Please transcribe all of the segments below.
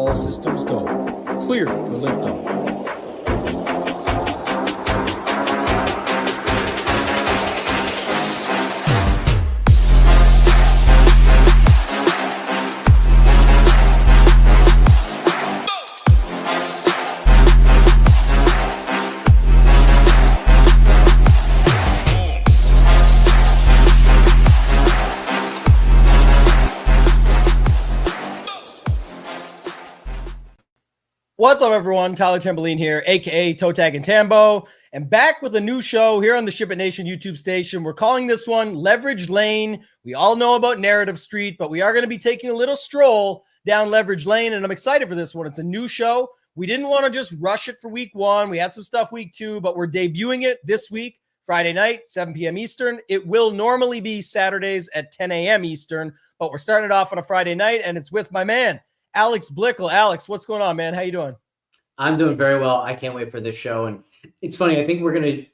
All systems go. Clear for liftoff. What's up, everyone? Tyler Tamboline here, aka ToeTagginTambo, and back with a new show here on the SHIPIT Nation YouTube station. We're calling this one Leverage Lane. We all know about Narrative Street, but we are going to be taking a little stroll down Leverage Lane, and I'm excited for this one. It's a new show. We didn't want to just rush it for week one. We had some stuff week two, but we're debuting it this week, Friday night, 7 p.m. Eastern. It will normally be Saturdays at 10 a.m. Eastern, but we're starting it off on a Friday night, and it's with my man, Alex Blickle. Alex, what's going on, man? How you doing? I'm doing very well. I can't wait for this show. And it's funny. I think we're going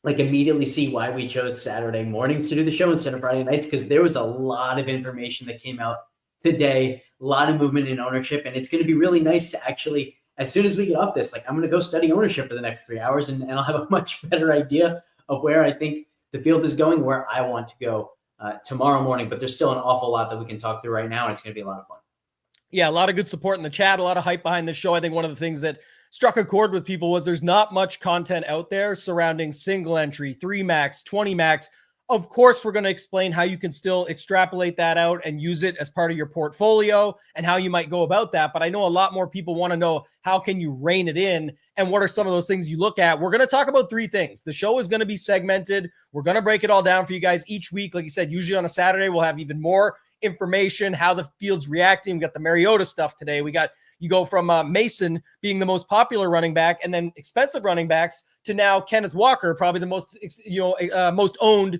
to immediately see why we chose Saturday mornings to do the show instead of Friday nights, because there was a lot of information that came out today, a lot of movement in ownership. And it's going to be really nice to actually, as soon as we get off this, I'm going to go study ownership for the next 3 hours, and I'll have a much better idea of where I think the field is going, where I want to go tomorrow morning. But there's still an awful lot that we can talk through right now, and it's going to be a lot of fun. Yeah, a lot of good support in the chat, a lot of hype behind this show. I think one of the things that struck a chord with people was there's not much content out there surrounding single entry, 3 max, 20 max. Of course, we're going to explain how you can still extrapolate that out and use it as part of your portfolio and how you might go about that. But I know a lot more people want to know, how can you rein it in and what are some of those things you look at? We're going to talk about 3 things. The show is going to be segmented. We're going to break it all down for you guys each week. Like you said, usually on a Saturday, we'll have even more information, how the field's reacting. We got the Mariota stuff today. You go from Mason being the most popular running back and then expensive running backs to now Kenneth Walker, probably the most most owned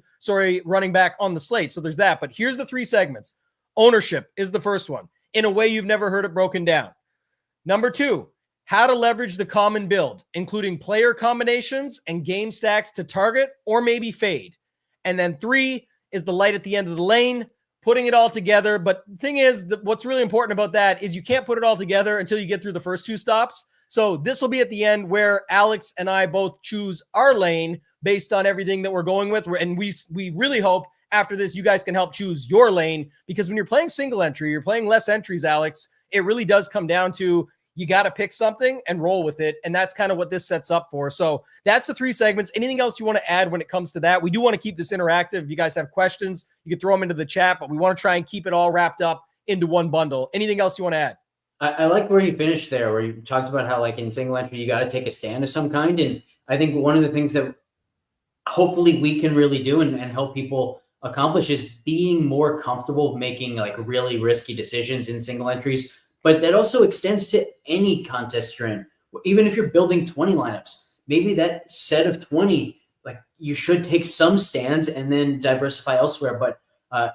running back on the slate. So there's that. But here's the 3 segments. Ownership is the first one, in a way you've never heard it broken down. Number 2, how to leverage the common build, including player combinations and game stacks to target or maybe fade. And then 3 is the light at the end of the lane, putting it all together. But the thing is, what's really important about that is you can't put it all together until you get through the first 2 stops. So this will be at the end where Alex and I both choose our lane based on everything that we're going with. And we really hope after this, you guys can help choose your lane, because when you're playing single entry, you're playing less entries, Alex, it really does come down to, you got to pick something and roll with it. And that's kind of what this sets up for. So that's the 3 segments. Anything else you want to add when it comes to that? We do want to keep this interactive. If you guys have questions, you can throw them into the chat, but we want to try and keep it all wrapped up into one bundle. Anything else you want to add? I like where you finished there, where you talked about how, in single entry, you got to take a stand of some kind. And I think one of the things that hopefully we can really do and help people accomplish is being more comfortable making really risky decisions in single entries. But that also extends to any contest you're in. Even if you're building 20 lineups, maybe that set of 20, you should take some stands and then diversify elsewhere. But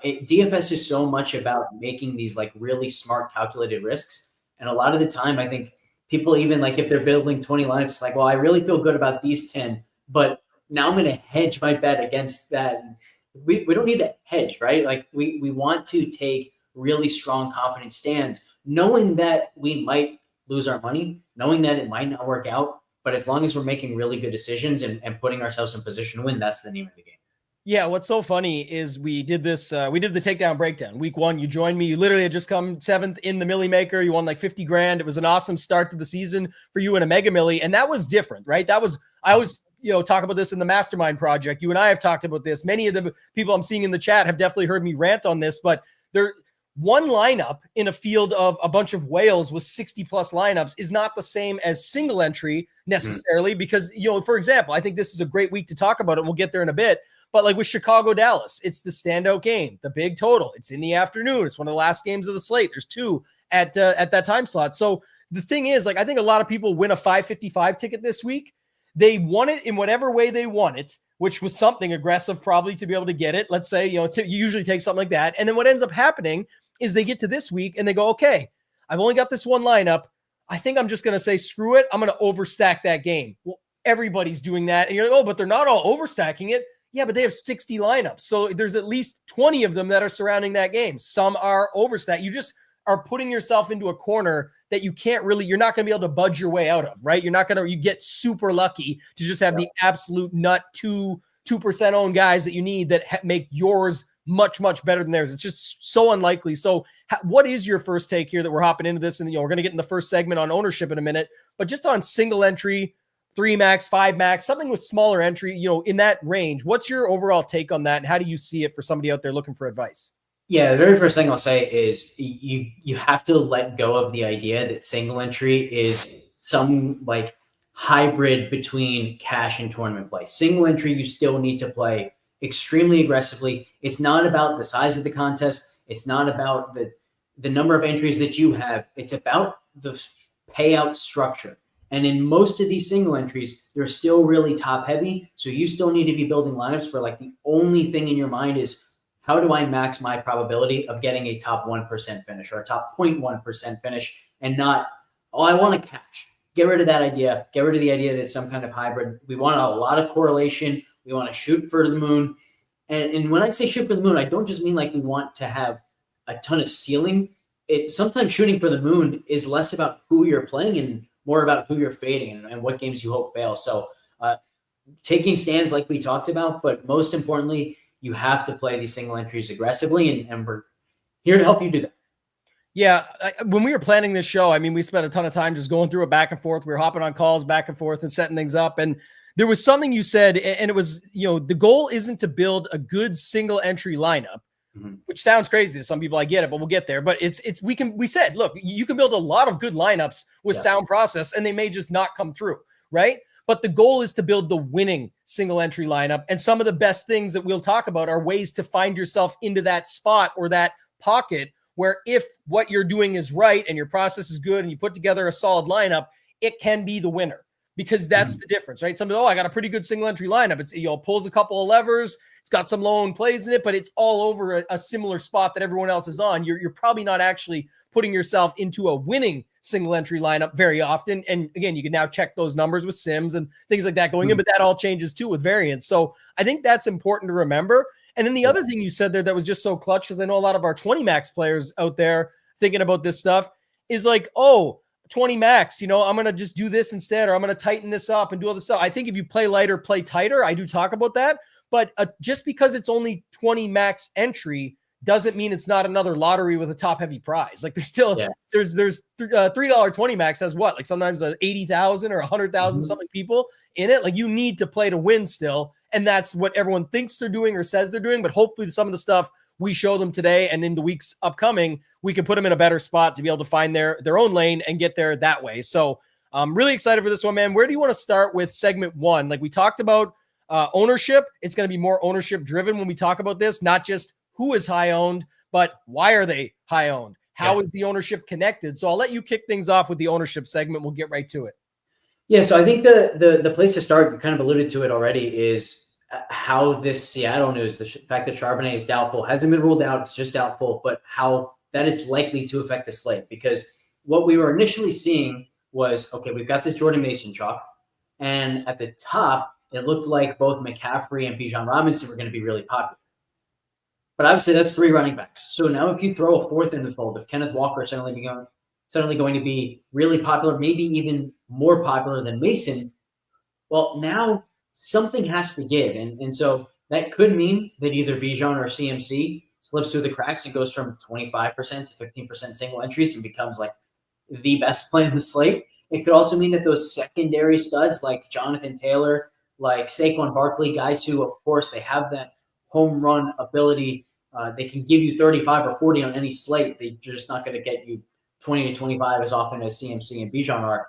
DFS is so much about making these really smart, calculated risks. And a lot of the time, I think people, even if they're building 20 lineups, well, I really feel good about these 10, but now I'm going to hedge my bet against that. We don't need to hedge, right? We want to take really strong, confident stands, knowing that we might lose our money, knowing that it might not work out. But as long as we're making really good decisions and putting ourselves in position to win, that's the name of the game. Yeah, what's so funny is we did this, we did the takedown breakdown. Week 1, you joined me. You literally had just come 7th in the Millie Maker. You won $50 grand. It was an awesome start to the season for you in a Mega Millie. And that was different, right? I always talk about this in the Mastermind Project. You and I have talked about this. Many of the people I'm seeing in the chat have definitely heard me rant on this, but one lineup in a field of a bunch of whales with 60 plus lineups is not the same as single entry necessarily, because, for example, I think this is a great week to talk about it. We'll get there in a bit, but with Chicago, Dallas, it's the standout game, the big total. It's in the afternoon. It's one of the last games of the slate. There's 2 at that time slot. So the thing is, I think a lot of people win a 555 ticket this week. They won it in whatever way they won it, which was something aggressive probably to be able to get it. Let's say, you usually take something like that. And then what ends up happening is they get to this week and they go, okay, I've only got this one lineup. I think I'm just going to say, screw it. I'm going to overstack that game. Well, everybody's doing that. And you're like, oh, but they're not all overstacking it. Yeah, but they have 60 lineups. So there's at least 20 of them that are surrounding that game. Some are overstacked. You just are putting yourself into a corner that you're not going to be able to budge your way out of, right? You get super lucky to just have the absolute nut 2% owned guys that you need that make yours much, much better than theirs. It's just so unlikely. So what is your first take here that we're hopping into this? And, we're going to get in the first segment on ownership in a minute, but just on single entry, 3 max, 5 max, something with smaller entry, in that range, what's your overall take on that? And how do you see it for somebody out there looking for advice? Yeah, the very first thing I'll say is you have to let go of the idea that single entry is some like hybrid between cash and tournament play. Single entry, you still need to play extremely aggressively. It's not about the size of the contest. It's not about the number of entries that you have. It's about the payout structure. And in most of these single entries, they're still really top heavy. So you still need to be building lineups where like the only thing in your mind is, how do I max my probability of getting a top 1% finish or a top 0.1% finish, and not, I want to cash. Get rid of that idea. Get rid of the idea that it's some kind of hybrid. We want a lot of correlation. We want to shoot for the moon. And when I say shoot for the moon, I don't just mean like we want to have a ton of ceiling. Sometimes shooting for the moon is less about who you're playing and more about who you're fading and what games you hope fail. So taking stands like we talked about, but most importantly, you have to play these single entries aggressively, and we're here to help you do that. Yeah. When we were planning this show, we spent a ton of time just going through it back and forth. We were hopping on calls back and forth and setting things up. And there was something you said, and it was, the goal isn't to build a good single entry lineup, which sounds crazy to some people. I get it, but we'll get there. But we said, look, you can build a lot of good lineups with sound process, and they may just not come through, right? But the goal is to build the winning single entry lineup. And some of the best things that we'll talk about are ways to find yourself into that spot or that pocket where if what you're doing is right and your process is good and you put together a solid lineup, it can be the winner, because that's the difference, right? Somebody, I got a pretty good single entry lineup. It's, pulls a couple of levers. It's got some low end plays in it, but it's all over a similar spot that everyone else is on. You're probably not actually putting yourself into a winning single entry lineup very often. And again, you can now check those numbers with sims and things like that going in, but that all changes too with variance. So I think that's important to remember. And then the other thing you said there that was just so clutch, because I know a lot of our 20 max players out there thinking about this stuff, is like, 20 max, I'm going to just do this instead, or I'm going to tighten this up and do all this stuff. I think if you play lighter, play tighter. I do talk about that, but just because it's only 20 max entry doesn't mean it's not another lottery with a top heavy prize. Like there's still, there's $3 20 max has what? Like sometimes 80,000 or 100,000 something people in it. Like you need to play to win still. And that's what everyone thinks they're doing or says they're doing. But hopefully some of the stuff we show them today and in the weeks upcoming, we can put them in a better spot to be able to find their own lane and get there that way. So I'm really excited for this one, man. Where do you want to start with segment one? Like we talked about ownership. It's going to be more ownership driven when we talk about this, not just who is high owned, but why are they high owned? How is the ownership connected? So I'll let you kick things off with the ownership segment. We'll get right to it. Yeah. So I think the place to start, you kind of alluded to it already, is how this Seattle news, the fact that Charbonnet is doubtful, hasn't been ruled out. It's just doubtful, but how that is likely to affect the slate. Because what we were initially seeing was, okay, we've got this Jordan Mason chalk. And at the top, it looked like both McCaffrey and Bijan Robinson were going to be really popular. But obviously that's 3 running backs. So now if you throw a fourth in the fold, if Kenneth Walker is suddenly going to be really popular, maybe even more popular than Mason, well, now something has to give. And so that could mean that either Bijan or CMC slips through the cracks and goes from 25% to 15% single entries and becomes like the best play in the slate. It could also mean that those secondary studs like Jonathan Taylor, like Saquon Barkley, guys who, of course, they have that home run ability. They can give you 35 or 40 on any slate. They're just not going to get you 20 to 25 as often as CMC and Bijan are.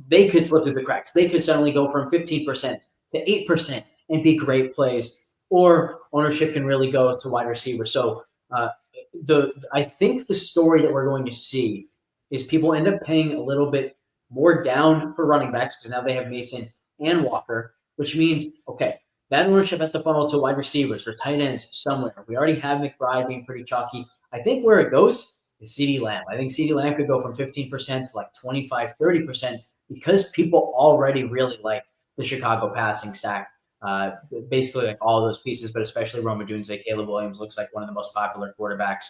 They could slip through the cracks. They could suddenly go from 15% to 8% and be great plays. Or ownership can really go to wide receiver. So I think the story that we're going to see is people end up paying a little bit more down for running backs because now they have Mason and Walker, which means, okay, that ownership has to funnel to wide receivers or tight ends somewhere. We already have McBride being pretty chalky. I think where it goes is CeeDee Lamb. I think CeeDee Lamb could go from 15% to like 25, 30% because people already really like the Chicago passing stack. Basically like all of those pieces, but especially Rome Odunze, Caleb Williams looks like one of the most popular quarterbacks.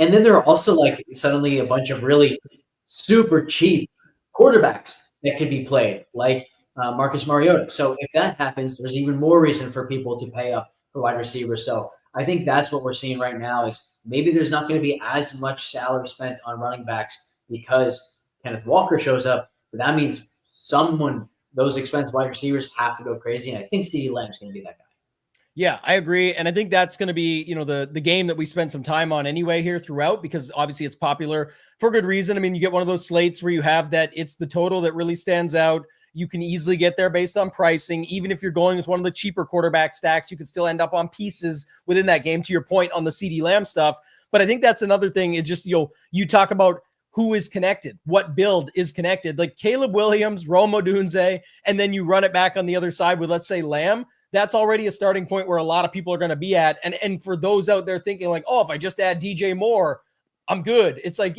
And then there are also like suddenly a bunch of really super cheap quarterbacks that could be played, like Marcus Mariota. So if that happens, there's even more reason for people to pay up for wide receivers. So I think that's what we're seeing right now is maybe there's not going to be as much salary spent on running backs because Kenneth Walker shows up, but that means those expensive wide receivers have to go crazy. And I think CeeDee Lamb is going to be that guy. Yeah, I agree. And I think that's going to be, the game that we spend some time on anyway here throughout, because obviously it's popular for good reason. I mean, you get one of those slates where you have that it's the total that really stands out. You can easily get there based on pricing. Even if you're going with one of the cheaper quarterback stacks, you could still end up on pieces within that game, to your point on the CeeDee Lamb stuff. But I think that's another thing is just, you talk about who is connected, what build is connected, like Caleb Williams, Rome Odunze, and then you run it back on the other side with, let's say, Lamb. That's already a starting point where a lot of people are going to be at. And for those out there thinking like, oh, if I just add DJ Moore, I'm good. It's like,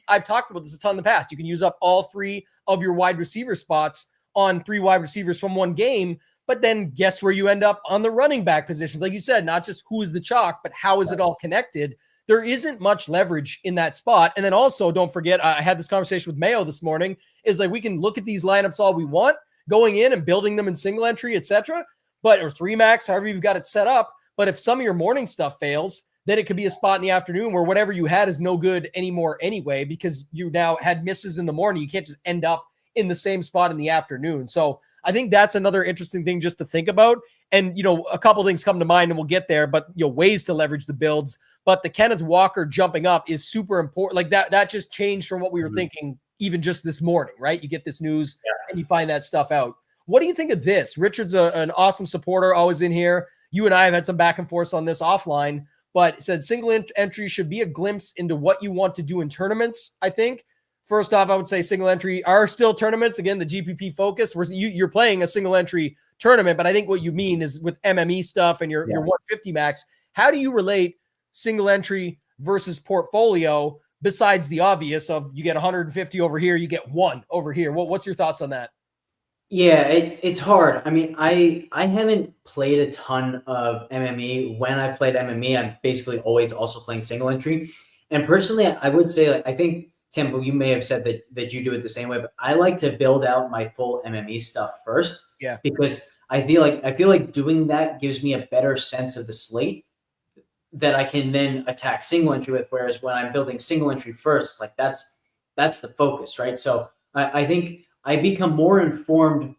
I've talked about this a ton in the past. You can use up all three of your wide receiver spots on three wide receivers from one game, but then guess where you end up on the running back positions? Like you said, not just who is the chalk, but how is it all connected? There isn't much leverage in that spot. And then also don't forget, I had this conversation with Mayo this morning, is like, we can look at these lineups all we want going in and building them in single entry, etc. Or 3-max, however you've got it set up. But if some of your morning stuff fails, then it could be a spot in the afternoon where whatever you had is no good anymore anyway, because you now had misses in the morning. You can't just end up in the same spot in the afternoon. So I think that's another interesting thing just to think about. And, a couple things come to mind and we'll get there, but, ways to leverage the builds. But the Kenneth Walker jumping up is super important. Like that just changed from what we were thinking even just this morning, right? You get this news and you find that stuff out. What do you think of this? Richard's an awesome supporter, always in here. You and I have had some back and forth on this offline, but said single entry should be a glimpse into what you want to do in tournaments, I think. First off, I would say single entry are still tournaments. Again, the GPP Focus, where you're playing a single entry tournament, but I think what you mean is with MME stuff and your 150 max. How do you relate single entry versus portfolio besides the obvious of you get 150 over here, you get one over here? What's your thoughts on that? Yeah, it's hard. I mean, I haven't played a ton of MME. When I've played MME, I'm basically always also playing single entry. And personally, I would say, I think, Tambo, you may have said that you do it the same way, but I like to build out my full MME stuff first. Yeah. Because I feel like doing that gives me a better sense of the slate that I can then attack single entry with. Whereas when I'm building single entry first, it's like that's the focus, right? So I think I become more informed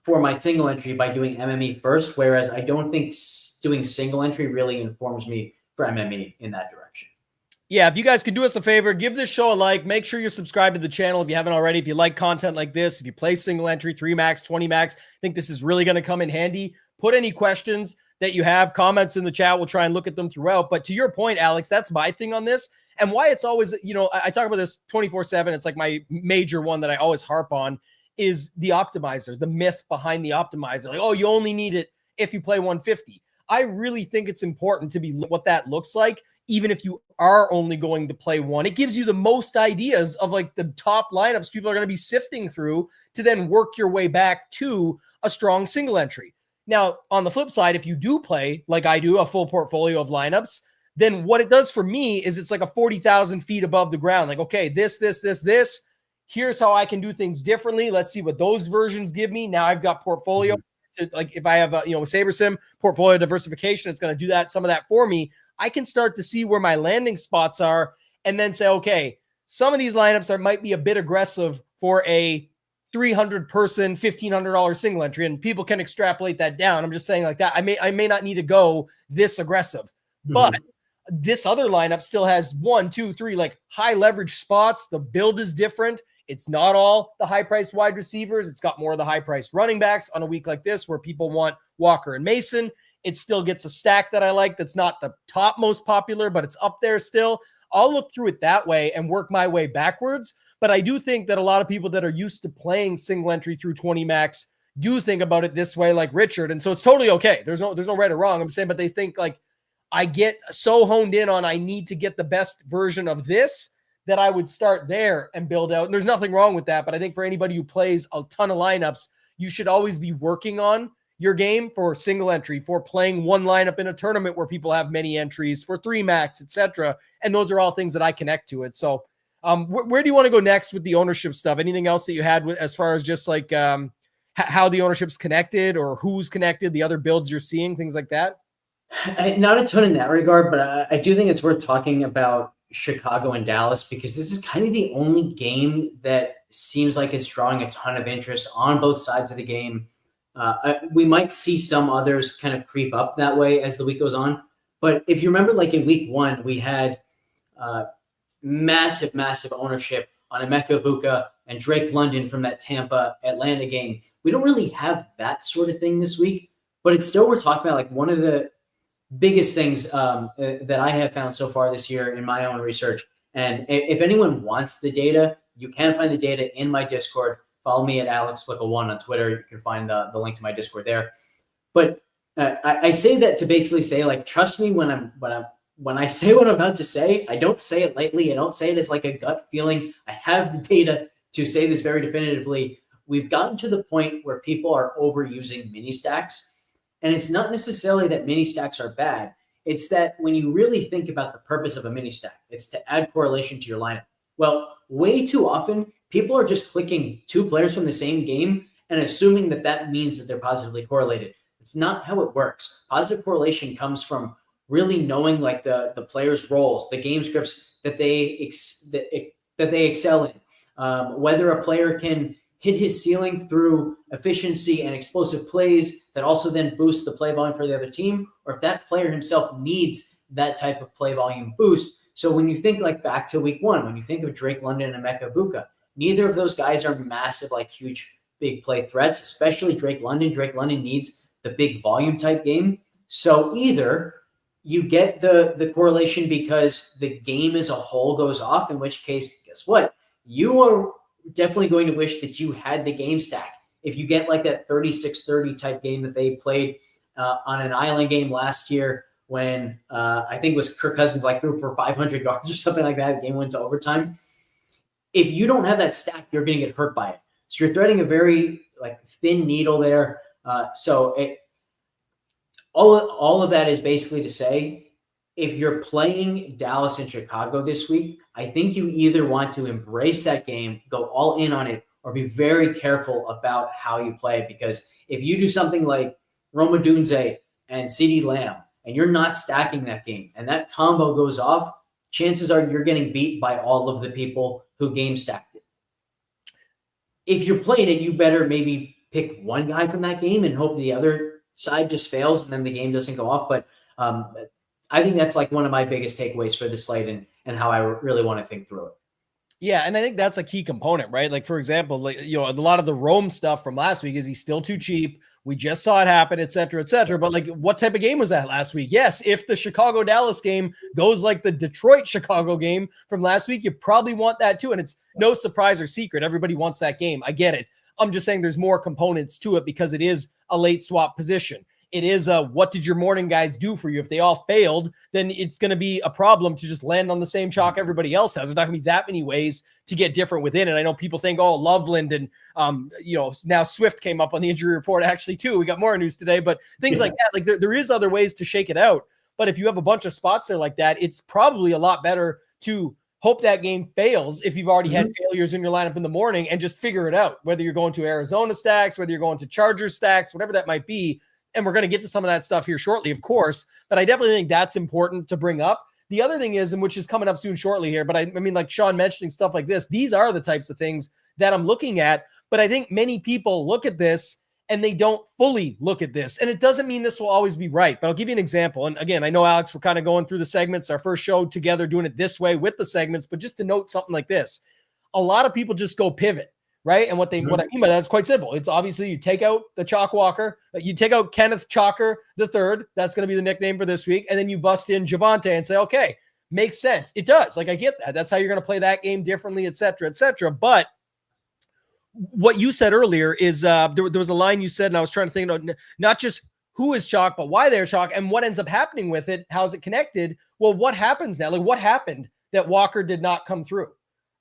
for my single entry by doing MME first, whereas I don't think doing single entry really informs me for MME in that direction. Yeah, if you guys could do us a favor, give this show a like. Make sure you're subscribed to the channel if you haven't already. If you like content like this, if you play single entry, 3-max, 20-max, I think this is really going to come in handy. Put any questions that you have, comments in the chat. We'll try and look at them throughout. But to your point, Alex, that's my thing on this. And why it's always, I talk about this 24/7. It's like my major one that I always harp on is the optimizer, the myth behind the optimizer. Like, oh, you only need it if you play 150. I really think it's important to be what that looks like, even if you are only going to play one. It gives you the most ideas of like the top lineups people are going to be sifting through to then work your way back to a strong single entry. Now, on the flip side, if you do play, like I do, a full portfolio of lineups, then what it does for me is it's like a 40,000 feet above the ground. Like, okay, this. Here's how I can do things differently. Let's see what those versions give me. Now I've got portfolio. To, like if I have a, SaberSim portfolio diversification, it's going to do that, some of that for me. I can start to see where my landing spots are and then say, okay, some of these lineups might be a bit aggressive for a 300 person, $1,500 single entry, and people can extrapolate that down. I'm just saying like that. I may not need to go this aggressive, but this other lineup still has 1, 2, 3, like high leverage spots. The build is different. It's not all the high-priced wide receivers. It's got more of the high-priced running backs on a week like this where people want Walker and Mason. It still gets a stack that I like that's not the top most popular, but it's up there still. I'll look through it that way and work my way backwards. But I do think that a lot of people that are used to playing single entry through 20 max do think about it this way, like Richard. And so it's totally okay. There's no right or wrong. I'm saying, but they think like I get so honed in on I need to get the best version of this that I would start there and build out. And there's nothing wrong with that. But I think for anybody who plays a ton of lineups, you should always be working on your game for single entry, for playing one lineup in a tournament where people have many entries, for 3-max, etc. And those are all things that I connect to it. So where do you want to go next with the ownership stuff? Anything else that you had as far as just like how the ownership's connected or who's connected, the other builds you're seeing, things like that? Not a ton in that regard, but I do think it's worth talking about Chicago and Dallas because this is kind of the only game that seems like it's drawing a ton of interest on both sides of the game. We might see some others kind of creep up that way as the week goes on. But if you remember, like in week 1, we had massive ownership on Emeka Egbuka and Drake London from that Tampa Atlanta game. We don't really have that sort of thing this week, but it's still, we're talking about like one of the biggest things that I have found so far this year in my own research. And if anyone wants the data, you can find the data in my Discord. Follow me at Alex Blickle 1 on Twitter. You can find the link to my Discord there. But I say that to basically say, like, trust me when I say what I'm about to say. I don't say it lightly. I don't say it as like a gut feeling. I have the data to say this very definitively. We've gotten to the point where people are overusing mini stacks. And it's not necessarily that mini stacks are bad. It's that when you really think about the purpose of a mini stack, it's to add correlation to your lineup. Well, way too often, people are just clicking 2 players from the same game and assuming that that means that they're positively correlated. It's not how it works. Positive correlation comes from really knowing like the players' roles, the game scripts that they excel in, whether a player can hit his ceiling through efficiency and explosive plays that also then boost the play volume for the other team, or if that player himself needs that type of play volume boost. So when you think like back to week 1, when you think of Drake London and Emeka Egbuka, neither of those guys are massive, like huge, big play threats, especially Drake London. Drake London needs the big volume type game. So either you get the correlation because the game as a whole goes off, in which case, guess what? You are definitely going to wish that you had the game stack. If you get like that 36-30 type game that they played on an island game last year when I think it was Kirk Cousins like threw for 500 yards or something like that, the game went to overtime. If you don't have that stack, you're going to get hurt by it. So you're threading a very like thin needle there. All of that is basically to say, if you're playing Dallas and Chicago this week, I think you either want to embrace that game, go all in on it, or be very careful about how you play it. Because if you do something like Roma Dunze and CeeDee Lamb, and you're not stacking that game, and that combo goes off, chances are you're getting beat by all of the people who game stacked it. If you're playing it, you better maybe pick one guy from that game and hope the other side just fails and then the game doesn't go off. But I think that's like one of my biggest takeaways for this slate and how I really want to think through it. Yeah, and I think that's a key component, right? Like, for example, like, you know, a lot of the Rome stuff from last week is he's still too cheap. We just saw it happen, et cetera, et cetera. But like, what type of game was that last week? Yes, if the Chicago-Dallas game goes like the Detroit-Chicago game from last week, you probably want that too. And it's no surprise or secret. Everybody wants that game. I get it. I'm just saying there's more components to it because it is a late swap position. It is what did your morning guys do for you? If they all failed, then it's going to be a problem to just land on the same chalk everybody else has. There's not going to be that many ways to get different within it. I know people think, oh, Loveland and, now Swift came up on the injury report actually too. We got more news today, but things like that, like there is other ways to shake it out. But if you have a bunch of spots there like that, it's probably a lot better to hope that game fails if you've already had failures in your lineup in the morning and just figure it out, whether you're going to Arizona stacks, whether you're going to Chargers stacks, whatever that might be. And we're going to get to some of that stuff here shortly, of course, but I definitely think that's important to bring up. The other thing is, and which is coming up soon shortly here, but I mean, like Sean mentioning stuff like this, these are the types of things that I'm looking at, but I think many people look at this and they don't fully look at this. And it doesn't mean this will always be right, but I'll give you an example. And again, I know, Alex, we're kind of going through the segments, our first show together, doing it this way with the segments, but just to note something like this, a lot of people just go pivot. Right. And what I mean by that is quite simple. It's obviously you take out the Chalk Walker, you take out Kenneth Chalker III. That's going to be the nickname for this week. And then you bust in Javonte and say, okay, makes sense. It does. Like, I get that. That's how you're going to play that game differently, et cetera, et cetera. But what you said earlier is there was a line you said, and I was trying to think about not just who is Chalk, but why they're Chalk and what ends up happening with it. How's it connected? Well, what happens now? Like, what happened that Walker did not come through?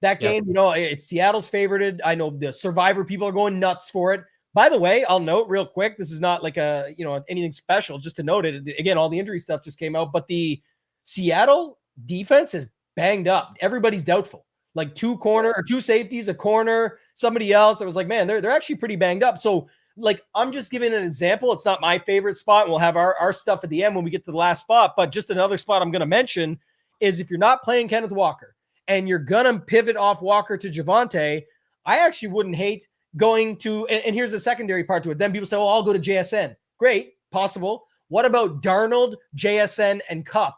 That game, it's Seattle's favorited. I know the Survivor people are going nuts for it. By the way, I'll note real quick, this is not like anything special, just to note it. Again, all the injury stuff just came out, but the Seattle defense is banged up. Everybody's doubtful. Like two safeties, a corner, somebody else that was like, man, they're actually pretty banged up. So like, I'm just giving an example. It's not my favorite spot. We'll have our stuff at the end when we get to the last spot, but just another spot I'm going to mention is if you're not playing Kenneth Walker and you're going to pivot off Walker to Javonte, I actually wouldn't hate going to, and here's the secondary part to it. Then people say, well, I'll go to JSN. Great, possible. What about Darnold, JSN, and Kupp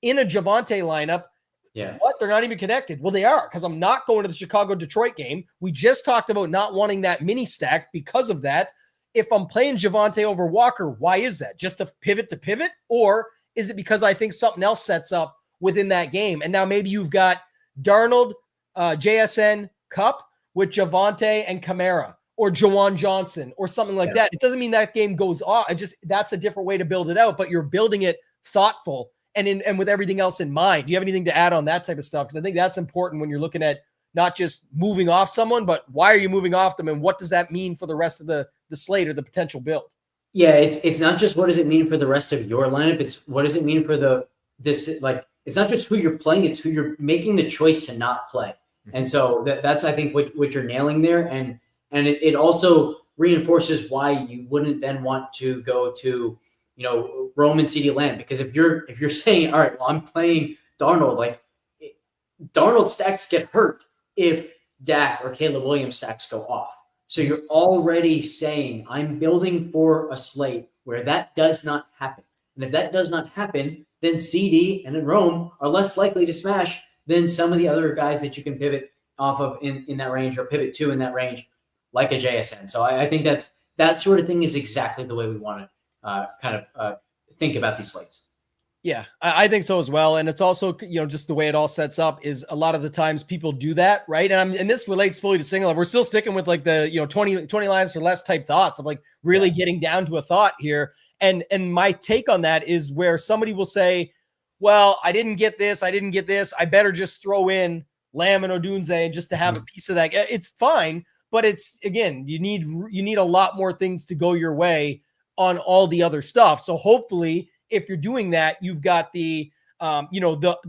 in a Javonte lineup? Yeah. What? They're not even connected. Well, they are, because I'm not going to the Chicago-Detroit game. We just talked about not wanting that mini stack because of that. If I'm playing Javonte over Walker, why is that? Just to pivot? Or is it because I think something else sets up within that game? And now maybe you've got Darnold, JSN, Kupp with Javonte and Kamara or Jawan Johnson or something like that. It doesn't mean that game goes off. That's a different way to build it out, but you're building it thoughtful and with everything else in mind. Do you have anything to add on that type of stuff? Because I think that's important when you're looking at not just moving off someone, but why are you moving off them and what does that mean for the rest of the slate or the potential build? Yeah, it's not just what does it mean for the rest of your lineup. It's what does it mean for it's not just who you're playing, it's who you're making the choice to not play. And so that's, I think, what you're nailing there. And it also reinforces why you wouldn't then want to go to, Rome and CeeDee Lamb. Because if you're saying, all right, well, I'm playing Darnold, like Darnold stacks get hurt if Dak or Caleb Williams stacks go off. So you're already saying I'm building for a slate where that does not happen. And if that does not happen, then CD and Rome are less likely to smash than some of the other guys that you can pivot off of in that range or pivot to in that range, like a JSN. So I think that sort of thing is exactly the way we want to think about these slates. Yeah, I think so as well. And it's also, just the way it all sets up is a lot of the times people do that, right? And this relates fully to single. We're still sticking with like the, 20 lines or less type thoughts of like really getting down to a thought here. And my take on that is where somebody will say, well, I didn't get this. I better just throw in Lamb and Odunze just to have a piece of that. It's fine, but it's, again, you need a lot more things to go your way on all the other stuff. So hopefully, if you're doing that, you've got the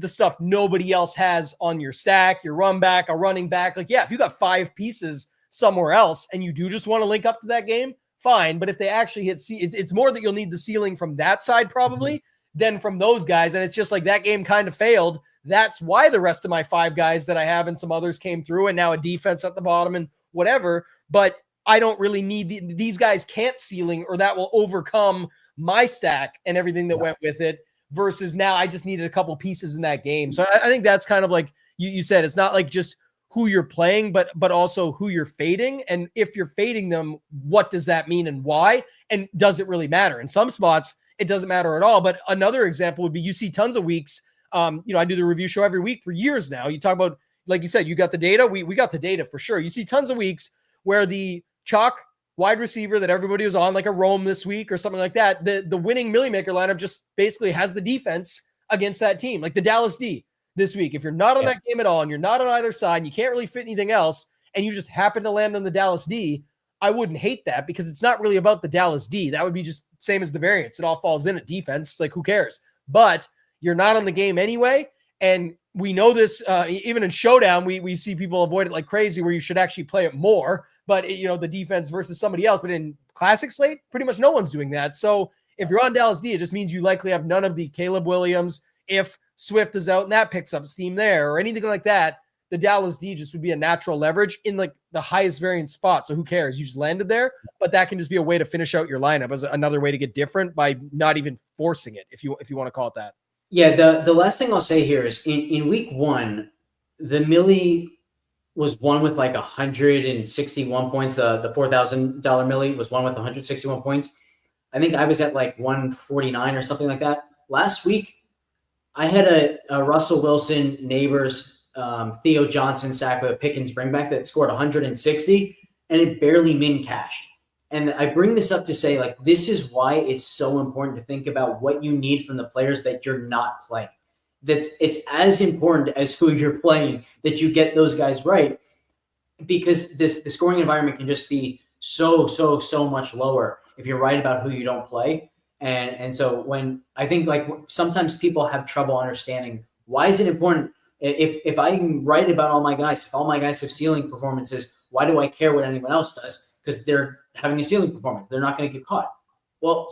stuff nobody else has on your stack, your run back, a running back. Like, if you got 5 pieces somewhere else and you do just want to link up to that game, fine. But if they actually hit it's more that you'll need the ceiling from that side probably than from those guys. And it's just like that game kind of failed. That's why the rest of my 5 guys that I have and some others came through, and now a defense at the bottom and whatever. But I don't really need these guys can't ceiling, or that will overcome my stack and everything that went with it, versus now I just needed a couple pieces in that game. So I think that's kind of like you said, it's not like just who you're playing, but also who you're fading. And if you're fading them, what does that mean and why? And does it really matter? In some spots, it doesn't matter at all. But another example would be, you see tons of weeks. I do the review show every week for years now. You talk about, like you said, you got the data. We got the data for sure. You see tons of weeks where the chalk wide receiver that everybody was on, like a Rome this week or something like that, the winning Millie Maker lineup just basically has the defense against that team, like the Dallas D this week. If you're not on that game at all and you're not on either side and you can't really fit anything else and you just happen to land on the Dallas D, I wouldn't hate that, because it's not really about the Dallas D. That would be just same as the variance. It all falls in at defense. Like, who cares? But you're not on the game anyway. And we know this, even in Showdown, we see people avoid it like crazy, where you should actually play it more. But, the defense versus somebody else. But in Classic Slate, pretty much no one's doing that. So if you're on Dallas D, it just means you likely have none of the Caleb Williams. If Swift is out and that picks up steam there or anything like that, the Dallas D just would be a natural leverage in like the highest variance spot. So who cares? You just landed there. But that can just be a way to finish out your lineup, as another way to get different by not even forcing it, if you want to call it that. Yeah, the last thing I'll say here is in week 1, the Millie was one with like 161 points. The $4,000 Millie was one with 161 points. I think I was at like 149 or something like that. Last week, I had a Russell Wilson, Neighbors, Theo Johnson sack with a Pickens bringback that scored 160, and it barely min cashed. And I bring this up to say, like, this is why it's so important to think about what you need from the players that you're not playing. It's as important as who you're playing that you get those guys right, because the scoring environment can just be so much lower if you're right about who you don't play. And so when I think like sometimes people have trouble understanding why is it important if I'm right about all my guys, if all my guys have ceiling performances, why do I care what anyone else does? Because they're having a ceiling performance. They're not going to get caught. Well,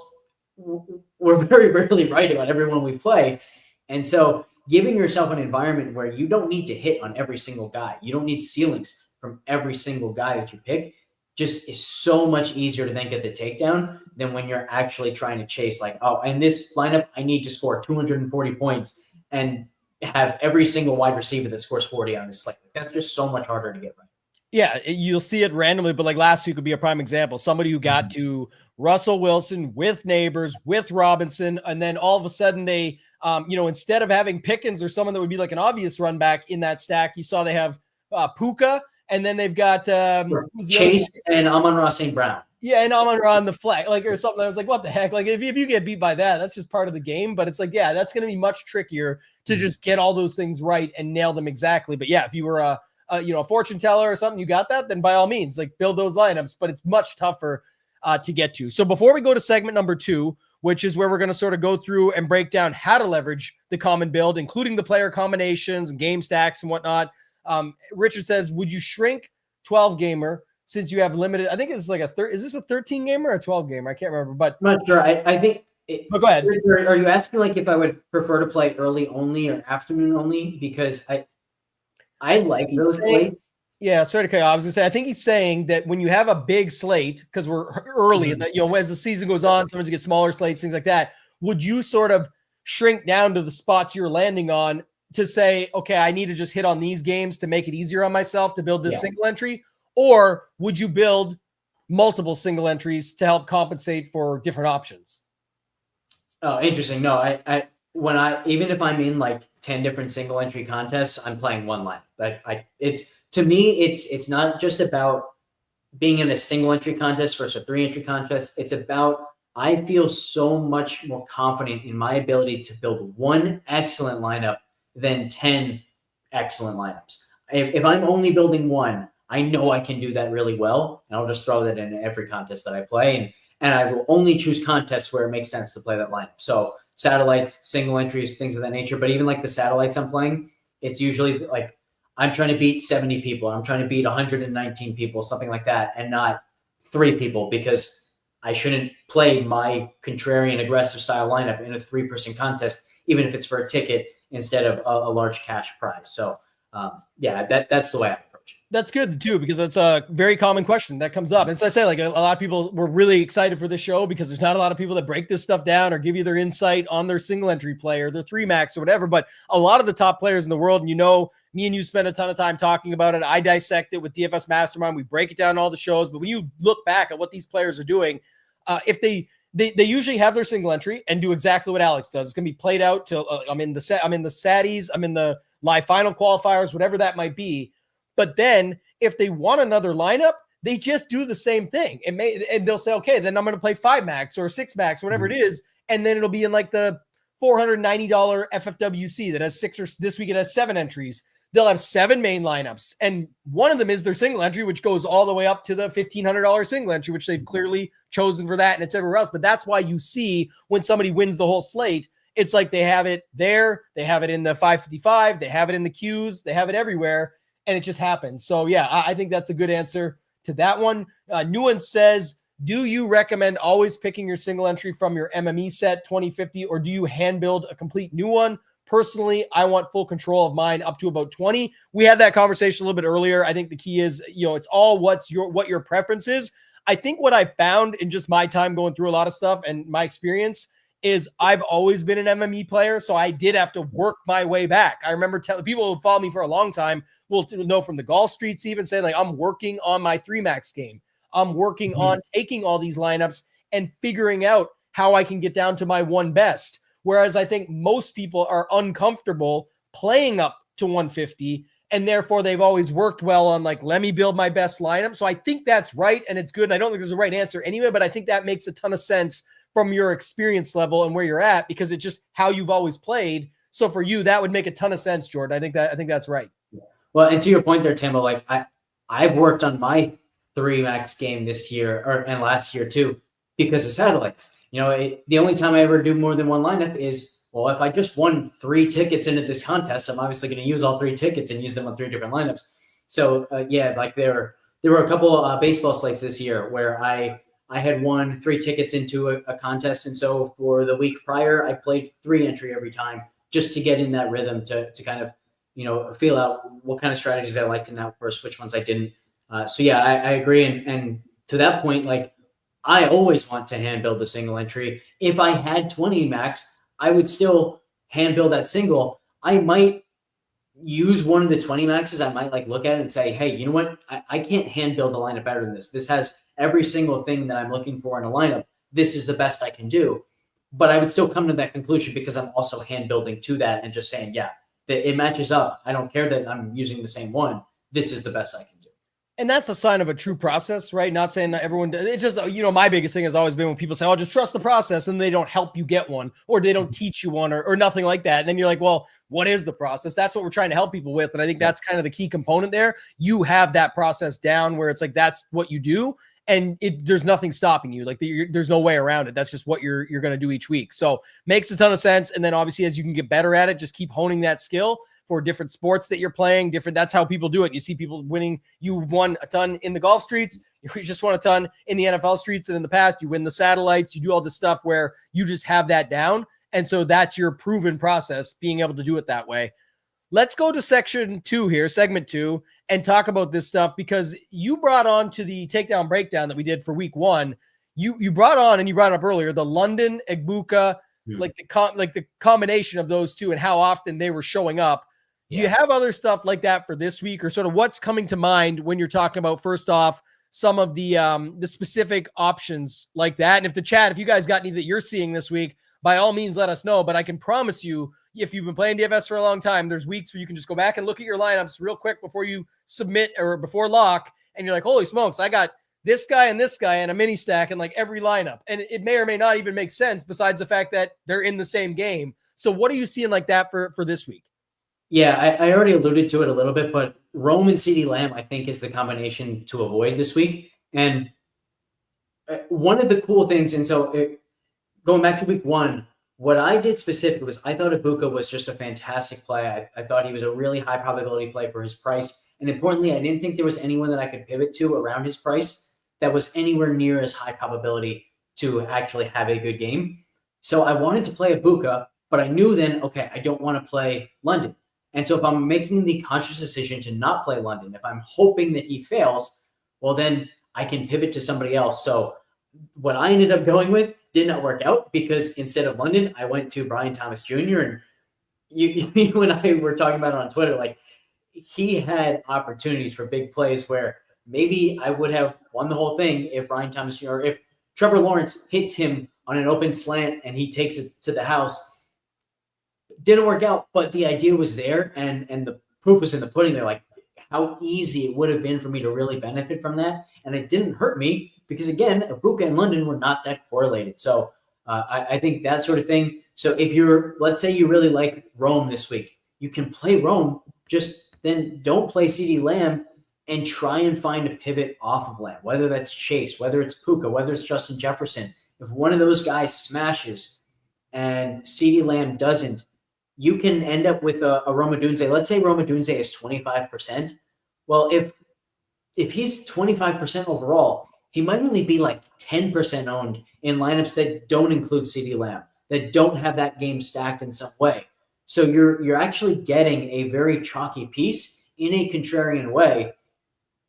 we're very rarely right about everyone we play. And so giving yourself an environment where you don't need to hit on every single guy, you don't need ceilings from every single guy that you pick, just is so much easier to then get the takedown than when you're actually trying to chase like, oh, in this lineup, I need to score 240 points and have every single wide receiver that scores 40 on this slate. That's just so much harder to get right. Yeah, you'll see it randomly, but like last week would be a prime example. Somebody who got to Russell Wilson with Neighbors, with Robinson, and then all of a sudden they, instead of having Pickens or someone that would be like an obvious run back in that stack, you saw they have Puka, and then they've got Chase and Amon-Ra St. Brown. Yeah, and Amon-Ra on the flag, like, or something. I was like, what the heck? Like, if you get beat by that, that's just part of the game. But it's like, yeah, that's going to be much trickier to just get all those things right and nail them exactly. But yeah, if you were a fortune teller or something, you got that, then by all means, like build those lineups, but it's much tougher to get to. So before we go to segment number 2, which is where we're going to sort of go through and break down how to leverage the common build, including the player combinations and game stacks and whatnot. Richard says, would you shrink 12 gamer since you have limited? I think it's like is this a 13 gamer or a 12 gamer? I can't remember, but I'm not sure. I think, but go ahead. Are you asking like if I would prefer to play early only or afternoon only? Because I like those slates. Yeah, sorry to cut you off. I was gonna say, I think he's saying that when you have a big slate, because we're early, and that as the season goes on, sometimes you get smaller slates, things like that. Would you sort of shrink down to the spots you're landing on to say, okay, I need to just hit on these games to make it easier on myself to build this single entry, or would you build multiple single entries to help compensate for different options? Oh, interesting. No, even if I'm in like 10 different single entry contests, I'm playing one line. To me, it's not just about being in a single entry contest versus a 3-entry contest. It's about, I feel so much more confident in my ability to build one excellent lineup than 10 excellent lineups. If I'm only building one, I know I can do that really well. And I'll just throw that in every contest that I play. And I will only choose contests where it makes sense to play that lineup. So satellites, single entries, things of that nature. But even like the satellites I'm playing, it's usually like I'm trying to beat 70 people. I'm trying to beat 119 people, something like that, and not 3 people, because I shouldn't play my contrarian aggressive style lineup in a 3-person contest, even if it's for a ticket instead of a large cash prize. So that's the way I approach it. That's good too, because that's a very common question that comes up. And so I say, like, a lot of people were really excited for this show because there's not a lot of people that break this stuff down or give you their insight on their single entry play or their 3 max or whatever. But a lot of the top players in the world, and me and you spend a ton of time talking about it. I dissect it with DFS Mastermind. We break it down in all the shows. But when you look back at what these players are doing, if they usually have their single entry and do exactly what Alex does. It's going to be played out till I'm in the Saddies, I'm in the live final qualifiers, whatever that might be. But then if they want another lineup, they just do the same thing. And they'll say, okay, then I'm going to play 5 max or 6 max, or whatever it is. And then it'll be in like the $490 FFWC that has 6, or this week it has 7 entries. They'll have 7 main lineups. And one of them is their single entry, which goes all the way up to the $1,500 single entry, which they've clearly chosen for that. And it's everywhere else. But that's why you see when somebody wins the whole slate, it's like they have it there. They have it in the 555. They have it in the queues. They have it everywhere. And it just happens. So yeah, I think that's a good answer to that one. Nuance says, do you recommend always picking your single entry from your MME set 2050, or do you hand build a complete new one? Personally, I want full control of mine up to about 20. We had that conversation a little bit earlier. I think the key is, it's all what your preference is. I think what I found in just my time going through a lot of stuff and my experience is I've always been an MME player, so I did have to work my way back. I remember people who follow me for a long time will know from the golf streets even saying, like, I'm working on my 3 max game. I'm working on taking all these lineups and figuring out how I can get down to my 1 best. Whereas I think most people are uncomfortable playing up to 150, and therefore they've always worked well on, like, let me build my best lineup. So I think that's right, and it's good. And I don't think there's a right answer anyway, but I think that makes a ton of sense from your experience level and where you're at, because it's just how you've always played. So for you, that would make a ton of sense, Jordan. I think that's right. Well, and to your point there, Tambo, like I've worked on my 3 max game this year and last year too, because of satellites. The only time I ever do more than one lineup is, well, if I just won 3 tickets into this contest, I'm obviously going to use all 3 tickets and use them on 3 different lineups. So like there were a couple baseball slates this year where I had won 3 tickets into a contest. And so for the week prior, I played 3 entry every time just to get in that rhythm to kind of, feel out what kind of strategies I liked in that first, which ones I didn't. So yeah, I agree. And to that point, like I always want to hand build a single entry. If I had 20 max, I would still hand build that single. I might use one of the 20 maxes. I might like look at it and say, hey, you know what? I can't hand build a lineup better than this. This has every single thing that I'm looking for in a lineup. This is the best I can do. But I would still come to that conclusion because I'm also hand building to that and just saying, yeah, that it matches up. I don't care that I'm using the same one. This is the best I can do. And that's a sign of a true process, right? Not saying that everyone, it's just, my biggest thing has always been when people say, oh, just trust the process, and they don't help you get one, or they don't teach you one, or nothing like that. And then you're like, well, what is the process? That's what we're trying to help people with. And I think that's kind of the key component there. You have that process down where it's like, that's what you do. And there's nothing stopping you. Like there's no way around it. That's just what you're going to do each week. So makes a ton of sense. And then obviously as you can get better at it, just keep honing that skill for different sports that you're playing. That's how people do it. You see people winning. You've won a ton in the golf streets. You just won a ton in the NFL streets. And in the past, you win the satellites. You do all this stuff where you just have that down. And so that's your proven process, being able to do it that way. Let's go to segment 2, and talk about this stuff, because you brought on to the takedown breakdown that we did for week 1. You brought on, and you brought up earlier, the London, Egbuka, like the combination of those two and how often they were showing up. Do you have other stuff like that for this week, or sort of what's coming to mind when you're talking about, first off, some of the specific options like that? And if you guys got any that you're seeing this week, by all means, let us know. But I can promise you, if you've been playing DFS for a long time, there's weeks where you can just go back and look at your lineups real quick before you submit or before lock. And you're like, holy smokes, I got this guy and a mini stack in like every lineup. And it may or may not even make sense, besides the fact that they're in the same game. So what are you seeing like that for this week? Yeah, I already alluded to it a little bit, but Rome and CeeDee Lamb, I think, is the combination to avoid this week. And one of the cool things, and so going back to week 1, what I did specifically was I thought Egbuka was just a fantastic play. I thought he was a really high probability play for his price. And importantly, I didn't think there was anyone that I could pivot to around his price that was anywhere near as high probability to actually have a good game. So I wanted to play Egbuka, but I knew then, okay, I don't want to play London. And so if I'm making the conscious decision to not play London, if I'm hoping that he fails, well, then I can pivot to somebody else. So what I ended up going with did not work out, because instead of London, I went to Brian Thomas Jr. And you and I were talking about it on Twitter, like he had opportunities for big plays where maybe I would have won the whole thing if Brian Thomas Jr. or if Trevor Lawrence hits him on an open slant and he takes it to the house. Didn't work out, but the idea was there, and the proof was in the pudding. They're like, how easy it would have been for me to really benefit from that. And it didn't hurt me because, again, Egbuka and London were not that correlated. So I think that sort of thing. So if let's say you really like Rome this week, you can play Rome, just then don't play CeeDee Lamb and try and find a pivot off of Lamb, whether that's Chase, whether it's Puka, whether it's Justin Jefferson. If one of those guys smashes and CeeDee Lamb doesn't, you can end up with a Rome Odunze. Let's say Rome Odunze is 25%. Well, if he's 25% overall, he might only be like 10% owned in lineups that don't include CeeDee Lamb, that don't have that game stacked in some way. So you're actually getting a very chalky piece in a contrarian way.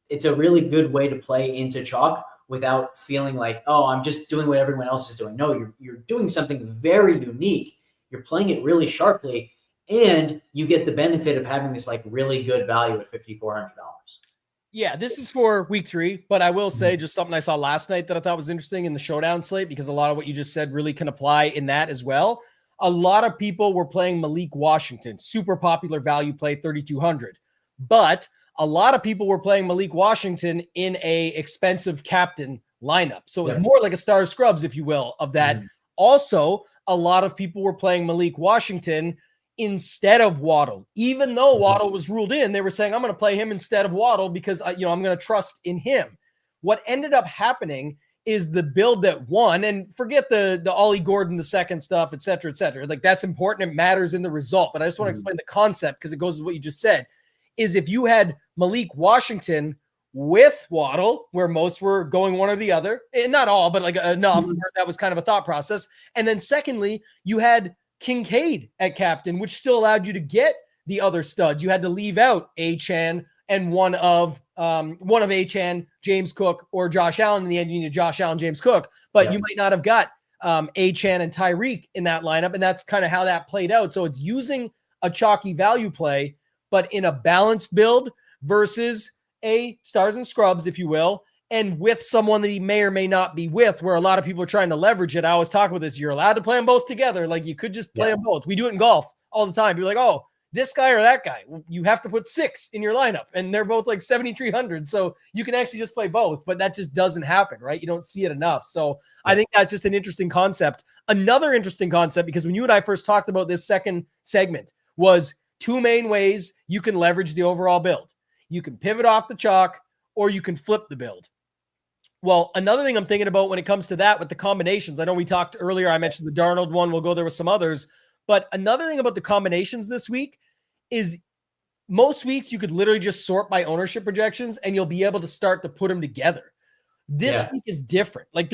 It's a really good way to play into chalk without feeling like, oh, I'm just doing what everyone else is doing. No, you're doing something very unique. You're playing it really sharply, and you get the benefit of having this like really good value at $5,400. Yeah, this is for week 3, but I will say just something I saw last night that I thought was interesting in the showdown slate, because a lot of what you just said really can apply in that as well. A lot of people were playing Malik Washington, super popular value play, 3,200. But a lot of people were playing Malik Washington in a expensive captain lineup. So it was more like a Star Scrubs, if you will, of that. Also, a lot of people were playing Malik Washington instead of Waddle. Even though Waddle was ruled in, they were saying, I'm going to play him instead of Waddle because I'm going to trust in him. what ended up happening is the build that won, and forget the Ollie Gordon, the second stuff, et cetera, et cetera. Like that's important. It matters in the result, but I just want to explain the concept because it goes with what you just said, is if you had Malik Washington with Waddle, where most were going one or the other, and not all, but like enough where that was kind of a thought process. And then secondly, you had Kincaid at captain, which still allowed you to get the other studs. You had to leave out Achane and one of Achane, James Cook, or Josh Allen. In the end, you needed Josh Allen, James Cook, but you might not have got Achane and Tyreek in that lineup. And that's kind of how that played out. So it's using a chalky value play, but in a balanced build versus a stars and scrubs, if you will, and with someone that he may or may not be with, where a lot of people are trying to leverage it. I always talk about this. You're allowed to play them both together. Like you could just play them both. We do it in golf all the time. You're like, oh, this guy or that guy. You have to put 6 in your lineup, and they're both like 7,300. So you can actually just play both, but that just doesn't happen, right? You don't see it enough. So I think that's just an interesting concept. Another interesting concept, because when you and I first talked about this second segment, was 2 main ways you can leverage the overall build. You can pivot off the chalk, or you can flip the build. Well, another thing I'm thinking about when it comes to that with the combinations, I know we talked earlier, I mentioned the Darnold one, we'll go there with some others, but another thing about the combinations this week is most weeks you could literally just sort by ownership projections and you'll be able to start to put them together. This week is different. Like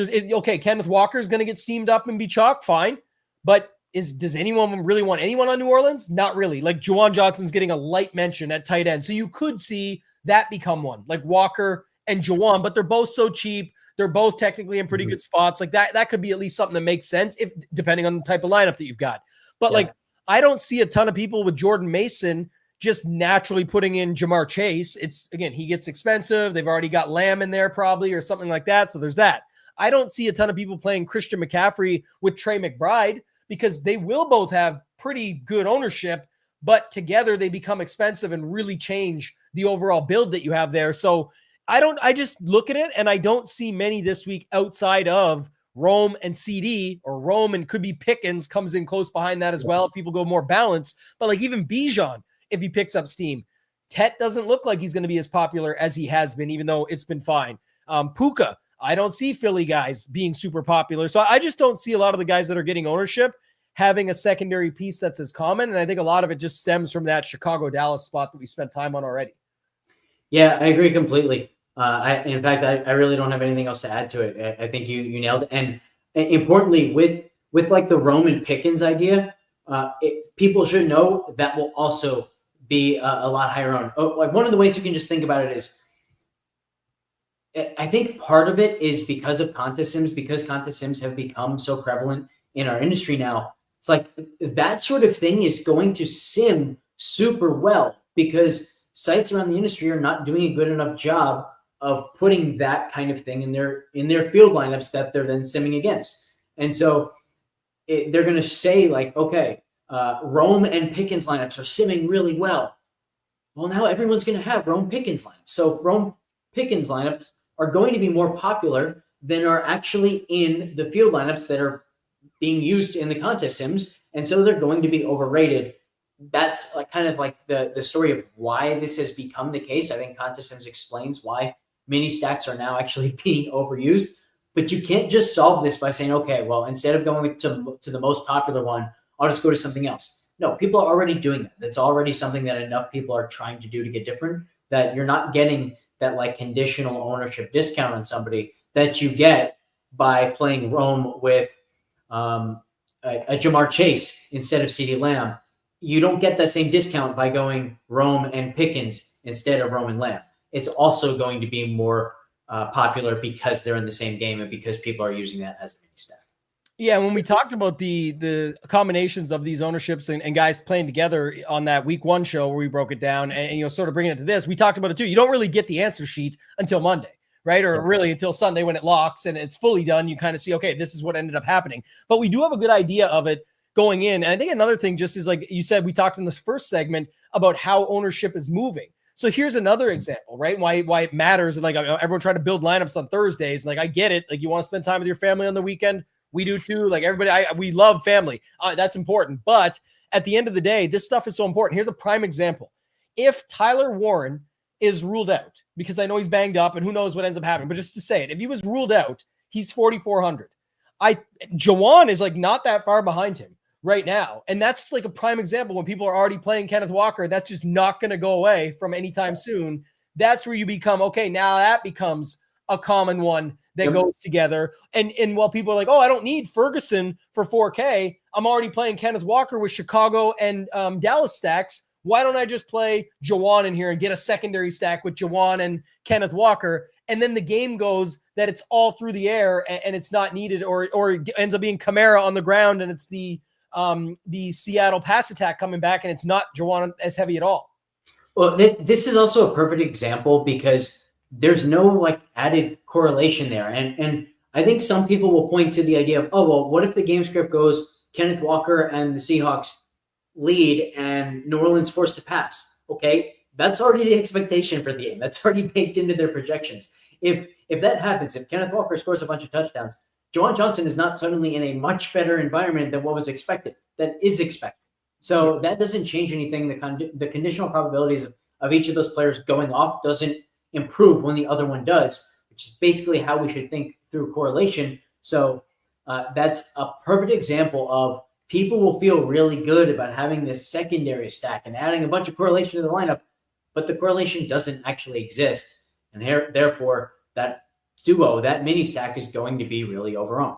Kenneth Walker is going to get steamed up and be chalk, fine, but does anyone really want anyone on New Orleans? Not really. Like Juwan Johnson's getting a light mention at tight end. So you could see that become one, like Walker and Juwan, but they're both so cheap. They're both technically in pretty good spots. Like that could be at least something that makes sense if depending on the type of lineup that you've got. But like, I don't see a ton of people with Jordan Mason just naturally putting in Jamar Chase. It's again, he gets expensive. They've already got Lamb in there probably or something like that. So there's that. I don't see a ton of people playing Christian McCaffrey with Trey McBride, because they will both have pretty good ownership, but together they become expensive and really change the overall build that you have there. So I just look at it and I don't see many this week outside of Rome and CD, or Rome and could be Pickens comes in close behind that as well. People go more balanced, but like even Bijan, if he picks up steam, Tet doesn't look like he's going to be as popular as he has been, even though it's been fine. Puka, I don't see Philly guys being super popular. So I just don't see a lot of the guys that are getting ownership having a secondary piece that's as common. And I think a lot of it just stems from that Chicago-Dallas spot that we spent time on already. Yeah, I agree completely. In fact, I really don't have anything else to add to it. I think you nailed it. And importantly, with like the Roman Pickens idea, people should know that will also be a lot higher on. Like one of the ways you can just think about it is, I think part of it is because of contest sims, because contest sims have become so prevalent in our industry now. It's like that sort of thing is going to sim super well because sites around the industry are not doing a good enough job of putting that kind of thing in their field lineups that they're then simming against. And so they're going to say like, okay, Rome and Pickens lineups are simming really well. Well, now everyone's going to have Rome Pickens lineups. So Rome Pickens lineups are going to be more popular than are actually in the field lineups that are being used in the contest sims. And so they're going to be overrated. That's like kind of like the story of why this has become the case. I think contest sims explains why mini stacks are now actually being overused. But you can't just solve this by saying, okay, well, instead of going to the most popular one, I'll just go to something else. No, people are already doing that. That's already something that enough people are trying to do to get different, that you're not getting that like conditional ownership discount on somebody that you get by playing Rome with a Jamar Chase instead of CeeDee Lamb. You don't get that same discount by going Rome and Pickens instead of Rome and Lamb. It's also going to be more popular because they're in the same game and because people are using that as a mini stack. Yeah, when we talked about the combinations of these ownerships and guys playing together on that week 1 show where we broke it down and sort of bringing it to this, we talked about it too. You don't really get the answer sheet until Monday, right? Or really until Sunday when it locks and it's fully done. You kind of see, okay, this is what ended up happening. But we do have a good idea of it going in. And I think another thing just is like you said, we talked in this first segment about how ownership is moving. So here's another example, right? Why it matters. Like everyone trying to build lineups on Thursdays. Like I get it. Like you want to spend time with your family on the weekend. We do too. Like everybody, we love family. That's important. But at the end of the day, this stuff is so important. Here's a prime example. If Tyler Warren is ruled out, because I know he's banged up and who knows what ends up happening, but just to say it, if he was ruled out, he's 4,400. Juwan is like not that far behind him right now. And that's like a prime example when people are already playing Kenneth Walker. That's just not going to go away from anytime soon. That's where you become, okay, now that becomes a common one that goes together. And while people are like, oh, I don't need Ferguson for 4K, I'm already playing Kenneth Walker with Chicago and Dallas stacks. Why don't I just play Juwan in here and get a secondary stack with Juwan and Kenneth Walker? And then the game goes that it's all through the air and it's not needed, or it ends up being Kamara on the ground and it's the Seattle pass attack coming back and it's not Juwan as heavy at all. Well, this is also a perfect example because there's no like added correlation there. And I think some people will point to the idea of, oh, well, what if the game script goes Kenneth Walker and the Seahawks lead and New Orleans forced to pass? Okay, that's already the expectation for the game. That's already baked into their projections. If that happens, if Kenneth Walker scores a bunch of touchdowns, Juwan Johnson is not suddenly in a much better environment than what was expected. That is expected. So that doesn't change anything. The conditional probabilities of each of those players going off doesn't improve when the other one does, which is basically how we should think through correlation. So that's a perfect example of people will feel really good about having this secondary stack and adding a bunch of correlation to the lineup, but the correlation doesn't actually exist. And therefore, that duo, that mini stack is going to be really overowned.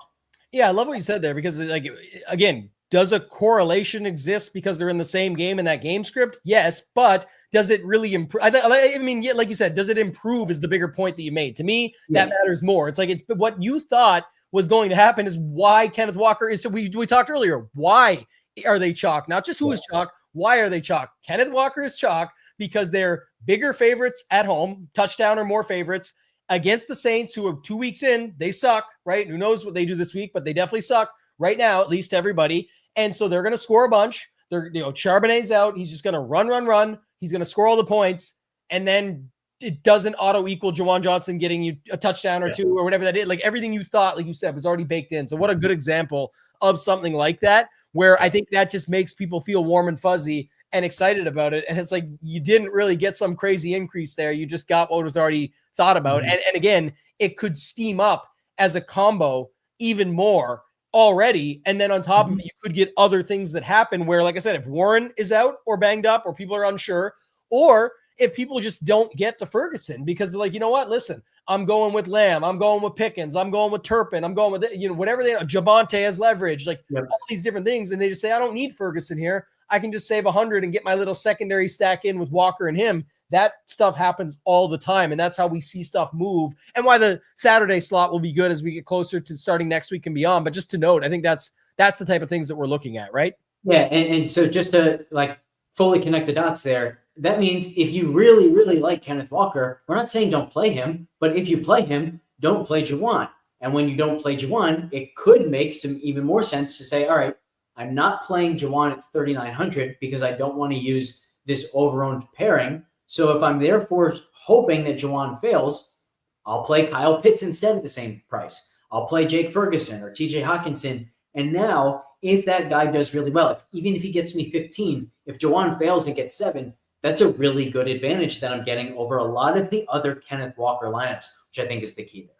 Yeah, I love what you said there because, like, again, does a correlation exist because they're in the same game in that game script? Yes, but does it really improve? I mean, like you said, does it improve is the bigger point that you made. To me, that matters more. It's like it's what you thought was going to happen is why Kenneth Walker is. So we talked earlier. Why are they chalk? Not just who is chalk. Why are they chalk? Kenneth Walker is chalk because they're bigger favorites at home, touchdown or more favorites against the Saints, who are 2 weeks in. They suck, right? Who knows what they do this week, but they definitely suck right now, at least everybody. And so they're going to score a bunch. Charbonnet's out. He's just going to run. He's going to score all the points. And then it doesn't auto equal Juwan Johnson getting you a touchdown or two or whatever that is. Like everything you thought, like you said, was already baked in. So what a good example of something like that, where I think that just makes people feel warm and fuzzy and excited about it. And it's like, you didn't really get some crazy increase there. You just got what was already thought about. And again, it could steam up as a combo even more already. And then on top of it, you could get other things that happen where, like I said, if Warren is out or banged up or people are unsure, or if people just don't get to Ferguson because they're like, you know what, listen, I'm going with Lamb, I'm going with Pickens, I'm going with Turpin, I'm going with, whatever Javonte has leverage, like all these different things. And they just say, I don't need Ferguson here. I can just save 100 and get my little secondary stack in with Walker and him. That stuff happens all the time. And that's how we see stuff move and why the Saturday slot will be good as we get closer to starting next week and beyond. But just to note, I think that's the type of things that we're looking at, right? Yeah. And so just to like fully connect the dots there, that means if you really, really like Kenneth Walker, we're not saying don't play him, but if you play him, don't play Juwan. And when you don't play Juwan, it could make some even more sense to say, all right, I'm not playing Juwan at 3,900 because I don't want to use this overowned pairing. So if I'm therefore hoping that Juwan fails, I'll play Kyle Pitts instead at the same price. I'll play Jake Ferguson or TJ Hawkinson. And now if that guy does really well, even if he gets me 15, if Juwan fails and gets 7, that's a really good advantage that I'm getting over a lot of the other Kenneth Walker lineups, which I think is the key there.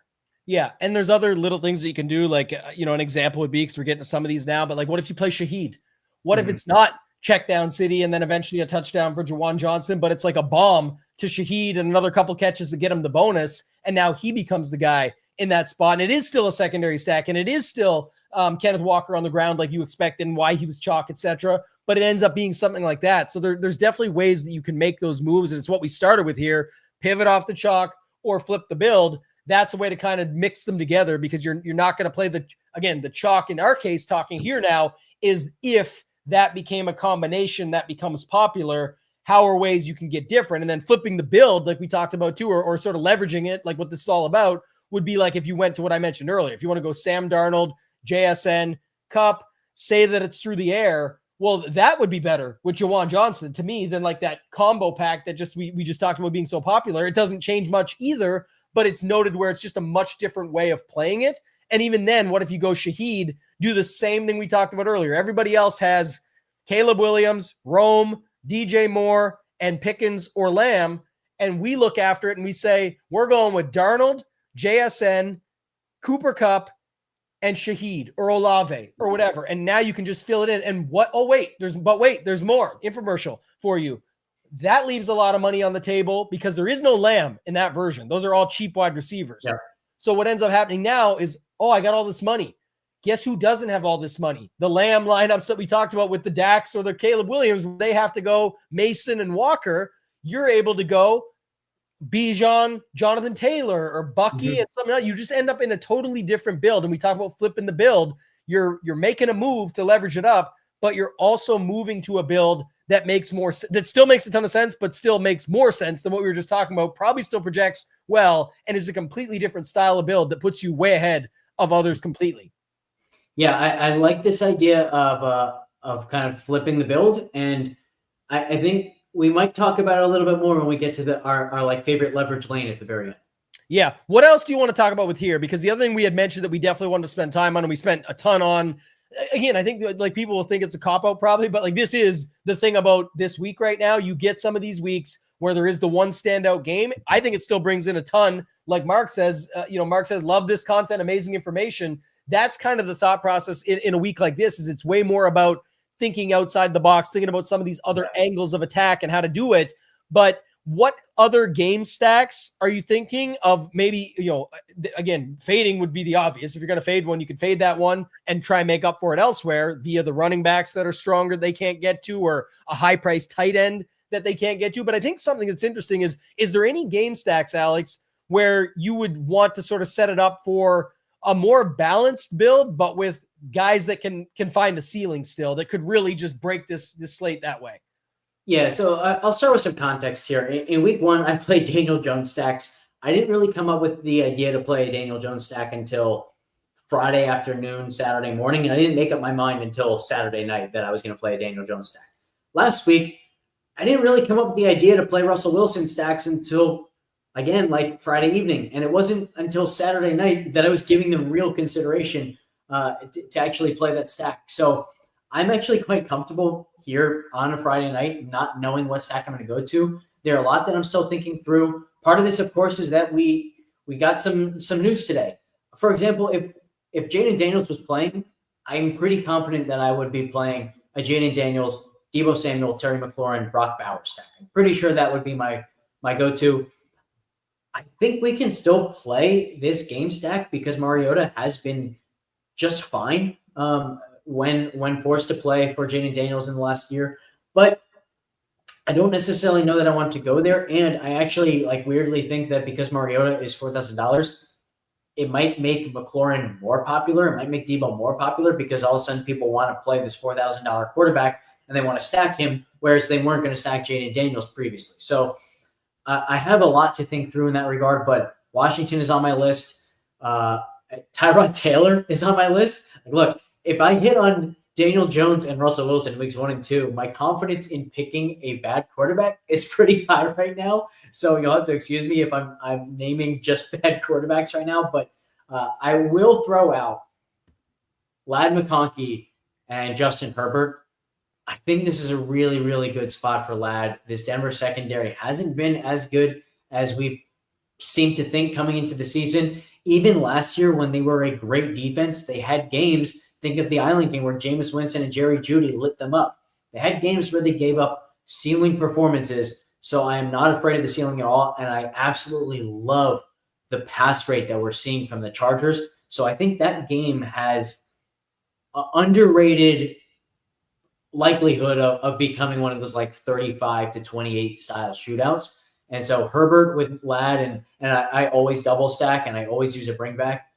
Yeah, and there's other little things that you can do, like, an example would be, because we're getting to some of these now, but like, what if you play Shaheed? What if it's not check down city and then eventually a touchdown for Juwan Johnson, but it's like a bomb to Shaheed and another couple catches to get him the bonus, and now he becomes the guy in that spot, and it is still a secondary stack, and it is still Kenneth Walker on the ground like you expected and why he was chalk, etc., but it ends up being something like that. So there's definitely ways that you can make those moves, and it's what we started with here: pivot off the chalk or flip the build. That's a way to kind of mix them together, because you're not going to play the chalk. In our case, talking here now is if that became a combination that becomes popular, how are ways you can get different? And then flipping the build, like we talked about too, or sort of leveraging it, like what this is all about, would be like if you went to what I mentioned earlier. If you want to go Sam Darnold, JSN, Cup, say that it's through the air, well, that would be better with Juwan Johnson to me than like that combo pack that we just talked about being so popular. It doesn't change much either, but it's noted where it's just a much different way of playing it. And even then, what if you go Shaheed, do the same thing we talked about earlier? Everybody else has Caleb Williams, Rome, DJ Moore, and Pickens or Lamb. and we look after it and we say, we're going with Darnold, JSN, Cooper Kupp, and Shaheed or Olave or whatever. And now you can just fill it in. And there's more infomercial for you. That leaves a lot of money on the table because there is no Lamb in that version. Those are all cheap wide receivers. Yeah. So what ends up happening now is, I got all this money. Guess who doesn't have all this money? The Lamb lineups that we talked about with the Dax or the Caleb Williams, they have to go Mason and Walker. You're able to go Bijan, Jonathan Taylor, or Bucky, and something else. You just end up in a totally different build. And we talk about flipping the build. You're making a move to leverage it up, but you're also moving to a build that makes more that still makes a ton of sense, but still makes more sense than what we were just talking about. Probably still projects well, and is a completely different style of build that puts you way ahead of others completely. Yeah, I like this idea of kind of flipping the build, and I think we might talk about it a little bit more when we get to our like favorite leverage lane at the very end. Yeah. What else do you want to talk about with here? Because the other thing we had mentioned that we definitely wanted to spend time on, and we spent a ton on. Again, I think like people will think it's a cop-out probably, but like this is the thing about this week right now. You get some of these weeks where there is the one standout game. I think it still brings in a ton. Like Mark says, Mark says, love this content, amazing information. That's kind of the thought process in a week like this. Is it's way more about thinking outside the box, thinking about some of these other angles of attack and how to do it. But what other game stacks are you thinking of? Maybe, again, fading would be the obvious. If you're going to fade one, you can fade that one and try and make up for it elsewhere via the running backs that are stronger they can't get to, or a high price tight end that they can't get to. But I think something that's interesting is there any game stacks, Alex, where you would want to sort of set it up for a more balanced build, but with guys that can find the ceiling still, that could really just break this slate that way? Yeah, so I'll start with some context here. In week one, I played Daniel Jones stacks. I didn't really come up with the idea to play a Daniel Jones stack until Friday afternoon, Saturday morning, and I didn't make up my mind until Saturday night that I was going to play a Daniel Jones stack. Last week, I didn't really come up with the idea to play Russell Wilson stacks until, again, like Friday evening, and it wasn't until Saturday night that I was giving them real consideration to actually play that stack. So I'm actually quite comfortable here on a Friday night, not knowing what stack I'm going to go to. There are a lot that I'm still thinking through. Part of this, of course, is that we got some news today. For example, if Jaden Daniels was playing, I'm pretty confident that I would be playing a Jaden Daniels, Deebo Samuel, Terry McLaurin, Brock Bowers stack. I'm pretty sure that would be my go-to. I think we can still play this game stack because Mariota has been just fine when forced to play for Jaden Daniels in the last year. But I don't necessarily know that I want to go there. And I actually weirdly think that because Mariota is $4,000, it might make McLaurin more popular. It might make Deebo more popular because all of a sudden people want to play this $4,000 quarterback and they want to stack him, whereas they weren't going to stack Jaden Daniels previously. So I have a lot to think through in that regard, but Washington is on my list. Tyrod Taylor is on my list. Look, if I hit on Daniel Jones and Russell Wilson weeks 1 and 2, my confidence in picking a bad quarterback is pretty high right now. So you'll have to excuse me if I'm naming just bad quarterbacks right now, but I will throw out Ladd McConkey and Justin Herbert. I think this is a really, really good spot for Ladd. This Denver secondary hasn't been as good as we seem to think coming into the season. Even last year when they were a great defense, they had games. Think of the Island game where Jameis Winston and Jerry Jeudy lit them up. They had games where they gave up ceiling performances. So I am not afraid of the ceiling at all. And I absolutely love the pass rate that we're seeing from the Chargers. So I think that game has an underrated likelihood of becoming one of those 35 to 28 style shootouts. And so Herbert with Ladd, and I always double stack and I always use a bring back.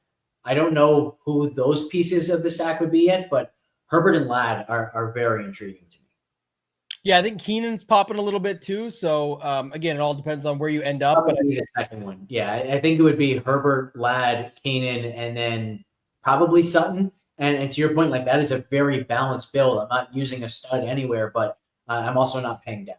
I don't know who those pieces of the stack would be yet, but Herbert and Ladd are very intriguing to me. Yeah, I think Keenan's popping a little bit too. So again, it all depends on where you end up. But the second one. Yeah, I think it would be Herbert, Ladd, Keenan, and then probably Sutton. And to your point, that is a very balanced build. I'm not using a stud anywhere, but I'm also not paying down.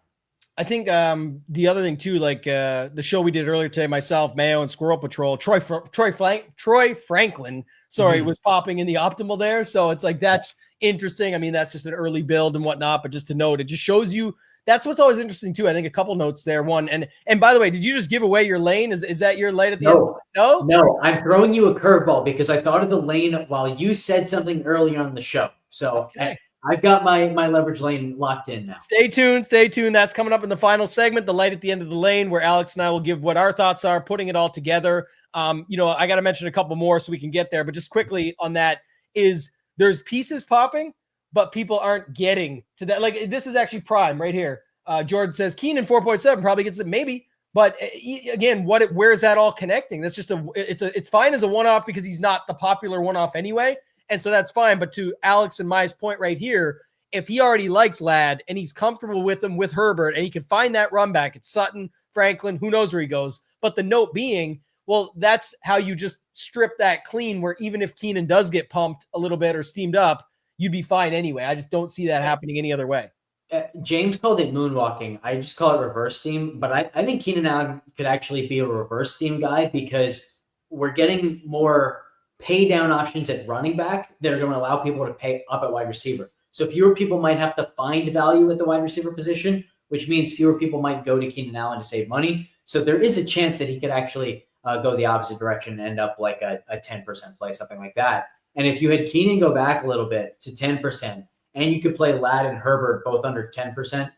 I think the other thing too, the show we did earlier today, myself, Mayo, and Squirrel Patrol, Troy Franklin, was popping in the optimal there. So it's that's interesting. I mean, that's just an early build and whatnot, but just to note, it just shows you that's what's always interesting too. I think a couple notes there. One, and by the way, did you just give away your lane? Is that your lane at the end? No, I'm throwing you a curveball because I thought of the lane while you said something earlier on the show. So okay. I've got my leverage lane locked in now. Stay tuned. That's coming up in the final segment, the light at the end of the lane, where Alex and I will give what our thoughts are, putting it all together. I got to mention a couple more so we can get there, but just quickly on that is there's pieces popping, but people aren't getting to that. Like, this is actually prime right here. Jordan says Keenan 4.7 probably gets it, maybe, but again, where is that all connecting? That's just it's fine as a one-off because he's not the popular one-off anyway. And so that's fine. But to Alex and Mai's point right here, if he already likes Ladd and he's comfortable with him with Herbert and he can find that run back at Sutton, Franklin, who knows where he goes. But the note being, well, that's how you just strip that clean, where even if Keenan does get pumped a little bit or steamed up, you'd be fine anyway. I just don't see that happening any other way. James called it moonwalking. I just call it reverse theme. But I think Keenan Allen could actually be a reverse theme guy because we're getting more pay down options at running back that are going to allow people to pay up at wide receiver. So fewer people might have to find value at the wide receiver position, which means fewer people might go to Keenan Allen to save money. So there is a chance that he could actually go the opposite direction and end up like a 10% play, something like that. And if you had Keenan go back a little bit to 10% and you could play Ladd and Herbert both under 10%,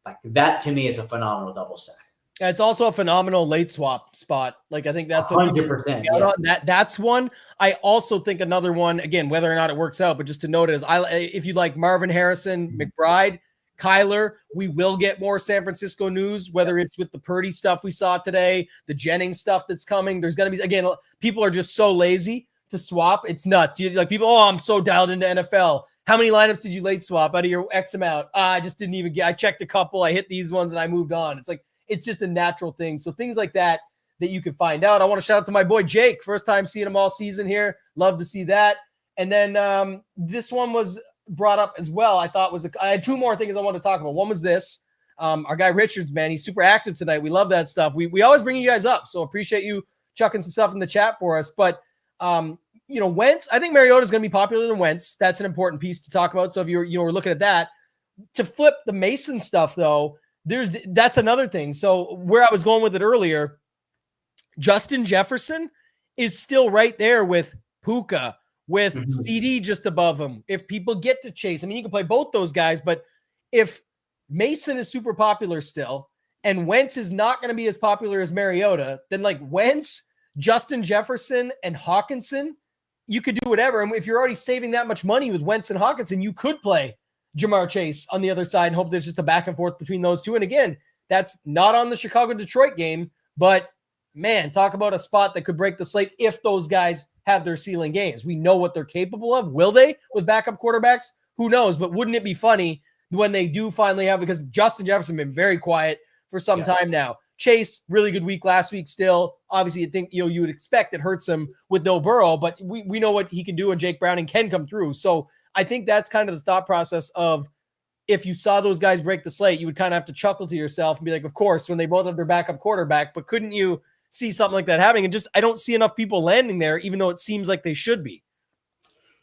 like that to me is a phenomenal double stack. Yeah, it's also a phenomenal late swap spot. Like, I think that's 100%. Yeah. That's one. I also think another one, again, whether or not it works out, but just to note is if you like Marvin Harrison, McBride, Kyler, we will get more San Francisco news, whether it's with the Purdy stuff we saw today, the Jennings stuff that's coming. There's going to be, again, people are just so lazy to swap. It's nuts. I'm so dialed into NFL. How many lineups did you late swap out of your X amount? I just didn't even I checked a couple. I hit these ones and I moved on. It's like, it's just a natural thing. So things like that you can find out. I want to shout out to my boy Jake. First time seeing him all season here. Love to see that. And then this one was brought up as well. I had two more things I wanted to talk about. One was this. Our guy Richards, man, he's super active tonight. We love that stuff. We always bring you guys up, so appreciate you chucking some stuff in the chat for us. But Wentz, I think Mariota is going to be popular than Wentz. That's an important piece to talk about. So if you're looking at that, to flip the Mason stuff though, that's another thing. So where I was going with it earlier, Justin Jefferson is still right there with Puka, with CD just above him. If people get to Chase, I mean, you can play both those guys, but if Mason is super popular still and Wentz is not going to be as popular as Mariota, then like Wentz, Justin Jefferson, and Hawkinson, you could do whatever. And if you're already saving that much money with Wentz and Hawkinson, you could play Jamar Chase on the other side and hope there's just a back and forth between those two. And again, that's not on the Chicago-Detroit game, but man, talk about a spot that could break the slate if those guys have their ceiling games. We know what they're capable of. Will they with backup quarterbacks? Who knows? But wouldn't it be funny when they do finally have, because Justin Jefferson been very quiet for some time now. Chase, really good week last week still. Obviously, you would expect it hurts him with no Burrow, but we know what he can do and Jake Browning can come through. So I think that's kind of the thought process of if you saw those guys break the slate, you would kind of have to chuckle to yourself and be like, of course, when they both have their backup quarterback, but couldn't you see something like that happening? And just, I don't see enough people landing there, even though it seems like they should be.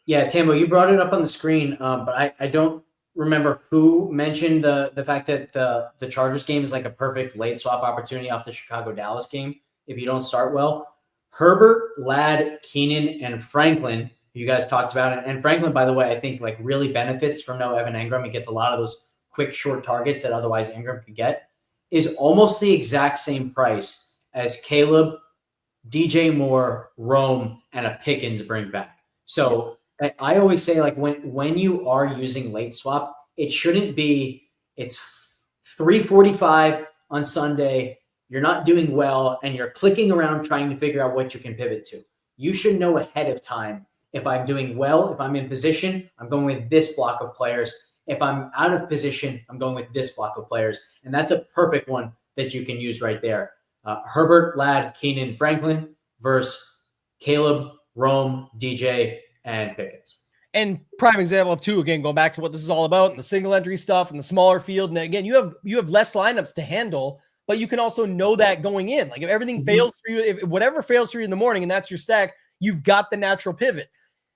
Yeah, Tambo, you brought it up on the screen, but I don't remember who mentioned the fact that the Chargers game is like a perfect late swap opportunity off the Chicago-Dallas game if you don't start well. Herbert, Ladd, Keenan, and Franklin, you guys talked about it. And Franklin, by the way, I think like really benefits from no Evan Engram. He gets a lot of those quick, short targets that otherwise Engram could get, is almost the exact same price as Caleb, DJ Moore, Rome, and a Pickens bring back. So I always say, like, when you are using late swap, it shouldn't be, it's 3:45 on Sunday, you're not doing well, and you're clicking around trying to figure out what you can pivot to. You should know ahead of time, if I'm doing well, if I'm in position, I'm going with this block of players. If I'm out of position, I'm going with this block of players. And that's a perfect one that you can use right there. Herbert, Ladd, Keenan, Franklin versus Caleb, Rome, DJ, and Pickens. And prime example of two, again, going back to what this is all about, the single entry stuff and the smaller field. And again, you have less lineups to handle, but you can also know that going in. Like if everything fails for you, if whatever fails for you in the morning and that's your stack, you've got the natural pivot.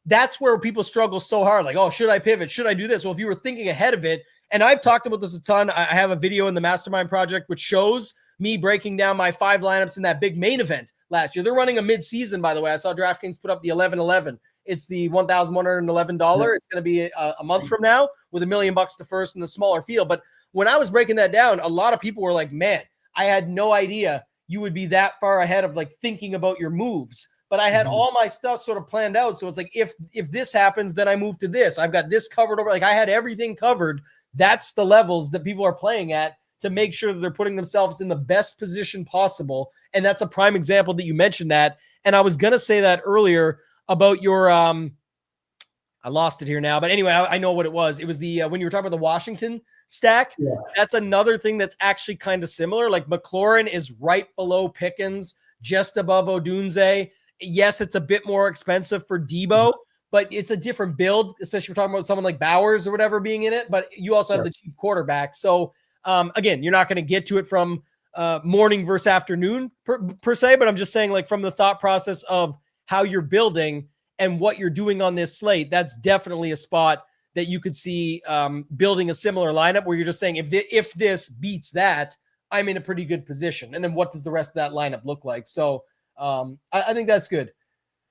That's where people struggle so hard. Like, oh, should I pivot? Should I do this? Well, if you were thinking ahead of it And I've talked about this a ton. I have a video in the Mastermind Project which shows me breaking down my 5 lineups in that big main event last year. They're running a mid-season, by the way. I saw DraftKings put up the 11-11. It's the $1,111. It's going to be a month from now with $1 million to first in the smaller field. But when I was breaking that down, a lot of people were like, man, I had no idea you would be that far ahead of like thinking about your moves. But I had all my stuff sort of planned out. So it's like, if this happens, then I move to this. I've got this covered over. Like I had everything covered. That's the levels that people are playing at to make sure that they're putting themselves in the best position possible. And that's a prime example that you mentioned that. And I was going to say that earlier about your, I lost it here now, but anyway, I know what it was. It was the, when you were talking about the Washington stack, that's another thing that's actually kind of similar. Like McLaurin is right below Pickens, just above Odunze. Yes, it's a bit more expensive for Debo, but it's a different build, especially if we're talking about someone like Bowers or whatever being in it. But you also have the cheap quarterback. So again, you're not going to get to it from morning versus afternoon per se, but I'm just saying like from the thought process of how you're building and what you're doing on this slate, that's definitely a spot that you could see building a similar lineup where you're just saying, if this beats that, I'm in a pretty good position. And then what does the rest of that lineup look like? So I think that's good.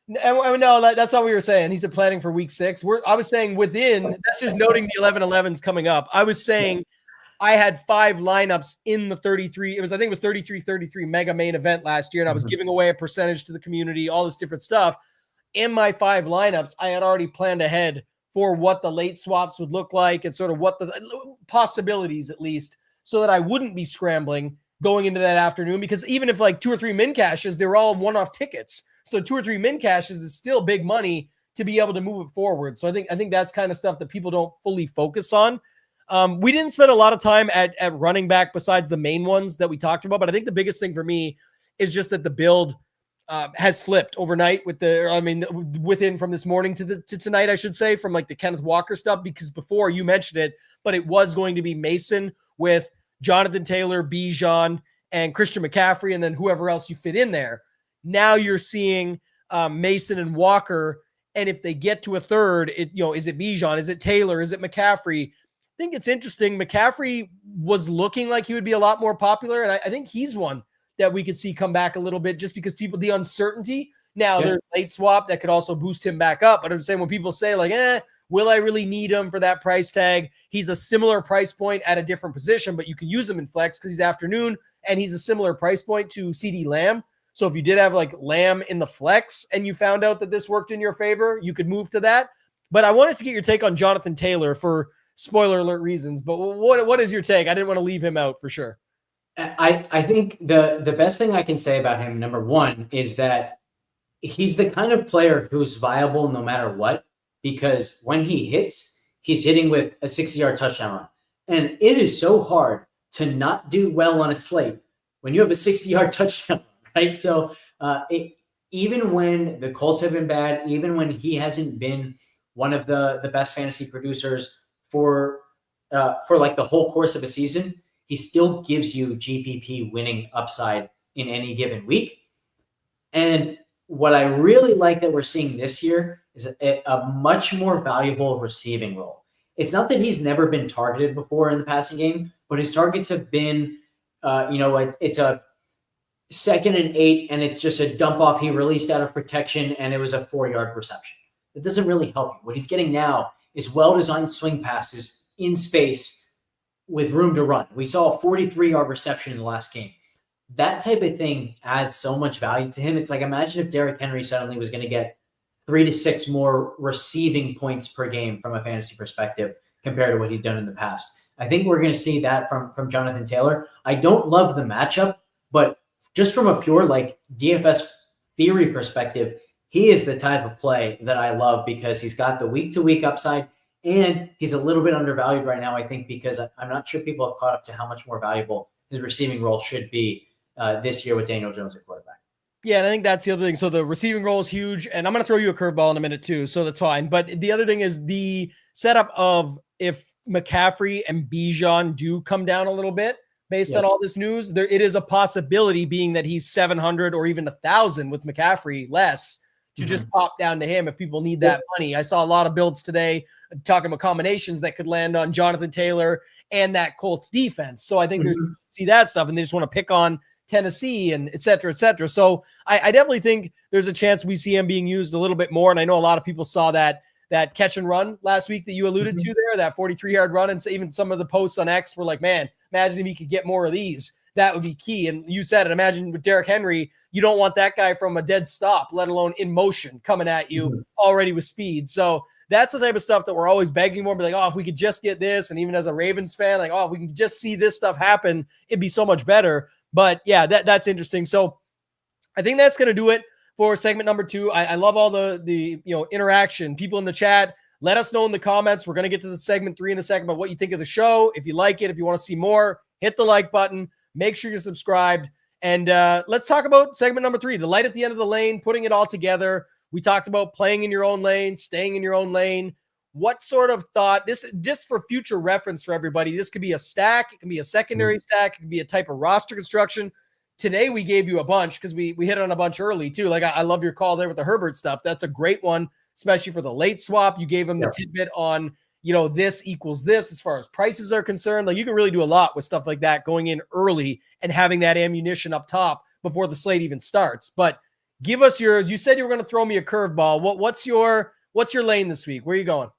No, that's not what we were saying. He said planning for week 6. I was saying within, that's just noting the 11-11s coming up. I was saying I had 5 lineups in the 33. I think it was 33-33 mega main event last year. And I was giving away a percentage to the community, all this different stuff. In my 5 lineups, I had already planned ahead for what the late swaps would look like and sort of what the possibilities, at least, so that I wouldn't be scrambling going into that afternoon, because even if like 2 or 3 min cashes, they're all one-off tickets. So 2 or 3 min cashes is still big money to be able to move it forward. So I think that's kind of stuff that people don't fully focus on. We didn't spend a lot of time at running back besides the main ones that we talked about, but I think the biggest thing for me is just that the build has flipped overnight within from this morning to tonight, I should say, from like the Kenneth Walker stuff, because before you mentioned it, but it was going to be Mason with Jonathan Taylor, Bijan, and Christian McCaffrey, and then whoever else you fit in there. Now you're seeing Mason and Walker, and if they get to a third, is it Bijan? Is it Taylor? Is it McCaffrey? I think it's interesting. McCaffrey was looking like he would be a lot more popular, and I think he's one that we could see come back a little bit just because the uncertainty. Now there's late swap that could also boost him back up. But I'm saying when people say like, will I really need him for that price tag? He's a similar price point at a different position, but you can use him in flex because he's afternoon and he's a similar price point to CeeDee Lamb. So if you did have like Lamb in the flex and you found out that this worked in your favor, you could move to that. But I wanted to get your take on Jonathan Taylor for spoiler alert reasons. But what is your take? I didn't want to leave him out for sure. I think the best thing I can say about him, number one, is that he's the kind of player who's viable no matter what, because when he hits, he's hitting with a 60-yard touchdown run. And it is so hard to not do well on a slate when you have a 60-yard touchdown, right? So even when the Colts have been bad, even when he hasn't been one of the best fantasy producers for like the whole course of a season, he still gives you GPP winning upside in any given week. And what I really like that we're seeing this year is a much more valuable receiving role. It's not that he's never been targeted before in the passing game, but his targets have been, it's a 2nd and 8, and it's just a dump off he released out of protection, and it was a 4-yard reception. That doesn't really help you. What he's getting now is well-designed swing passes in space with room to run. We saw a 43-yard reception in the last game. That type of thing adds so much value to him. It's like, imagine if Derrick Henry suddenly was going to get 3 to 6 more receiving points per game from a fantasy perspective compared to what he'd done in the past. I think we're going to see that from Jonathan Taylor. I don't love the matchup, but just from a pure like DFS theory perspective, he is the type of play that I love because he's got the week-to-week upside. And he's a little bit undervalued right now, I think, because I'm not sure people have caught up to how much more valuable his receiving role should be this year with Daniel Jones at quarterback. Yeah, and I think that's the other thing. So the receiving role is huge, and I'm going to throw you a curveball in a minute too, so that's fine. But the other thing is the setup of if McCaffrey and Bijan do come down a little bit based on all this news, it is a possibility, being that he's 700 or even 1,000 with McCaffrey less, to just pop down to him if people need that money. I saw a lot of builds today talking about combinations that could land on Jonathan Taylor and that Colts defense. So I think there's see that stuff, and they just want to pick on Tennessee and et cetera, et cetera. So I definitely think there's a chance we see him being used a little bit more. And I know a lot of people saw that catch and run last week that you alluded to there, that 43-yard run. And so even some of the posts on X were like, man, imagine if he could get more of these. That would be key. And you said it, imagine with Derrick Henry, you don't want that guy from a dead stop, let alone in motion coming at you already with speed. So that's the type of stuff that we're always begging for. Be like, oh, if we could just get this. And even as a Ravens fan, like, oh, if we can just see this stuff happen, it'd be so much better. But yeah, that's interesting. So I think that's going to do it for segment number 2. I love all the interaction. People in the chat, let us know in the comments. We're going to get to the segment 3 in a second, but what you think of the show. If you like it, if you want to see more, hit the like button. Make sure you're subscribed. And let's talk about segment number 3, the light at the end of the lane, putting it all together. We talked about playing in your own lane, staying in your own lane. What sort of thought, this just for future reference for everybody, this could be a stack, it can be a secondary stack, it can be a type of roster construction. Today we gave you a bunch because we hit on a bunch early too. Like I love your call there with the Herbert stuff. That's a great one, especially for the late swap. You gave him the tidbit on, this equals this as far as prices are concerned. Like you can really do a lot with stuff like that going in early and having that ammunition up top before the slate even starts. But give us yours. You said you were going to throw me a curveball. What's your lane this week? Where are you going?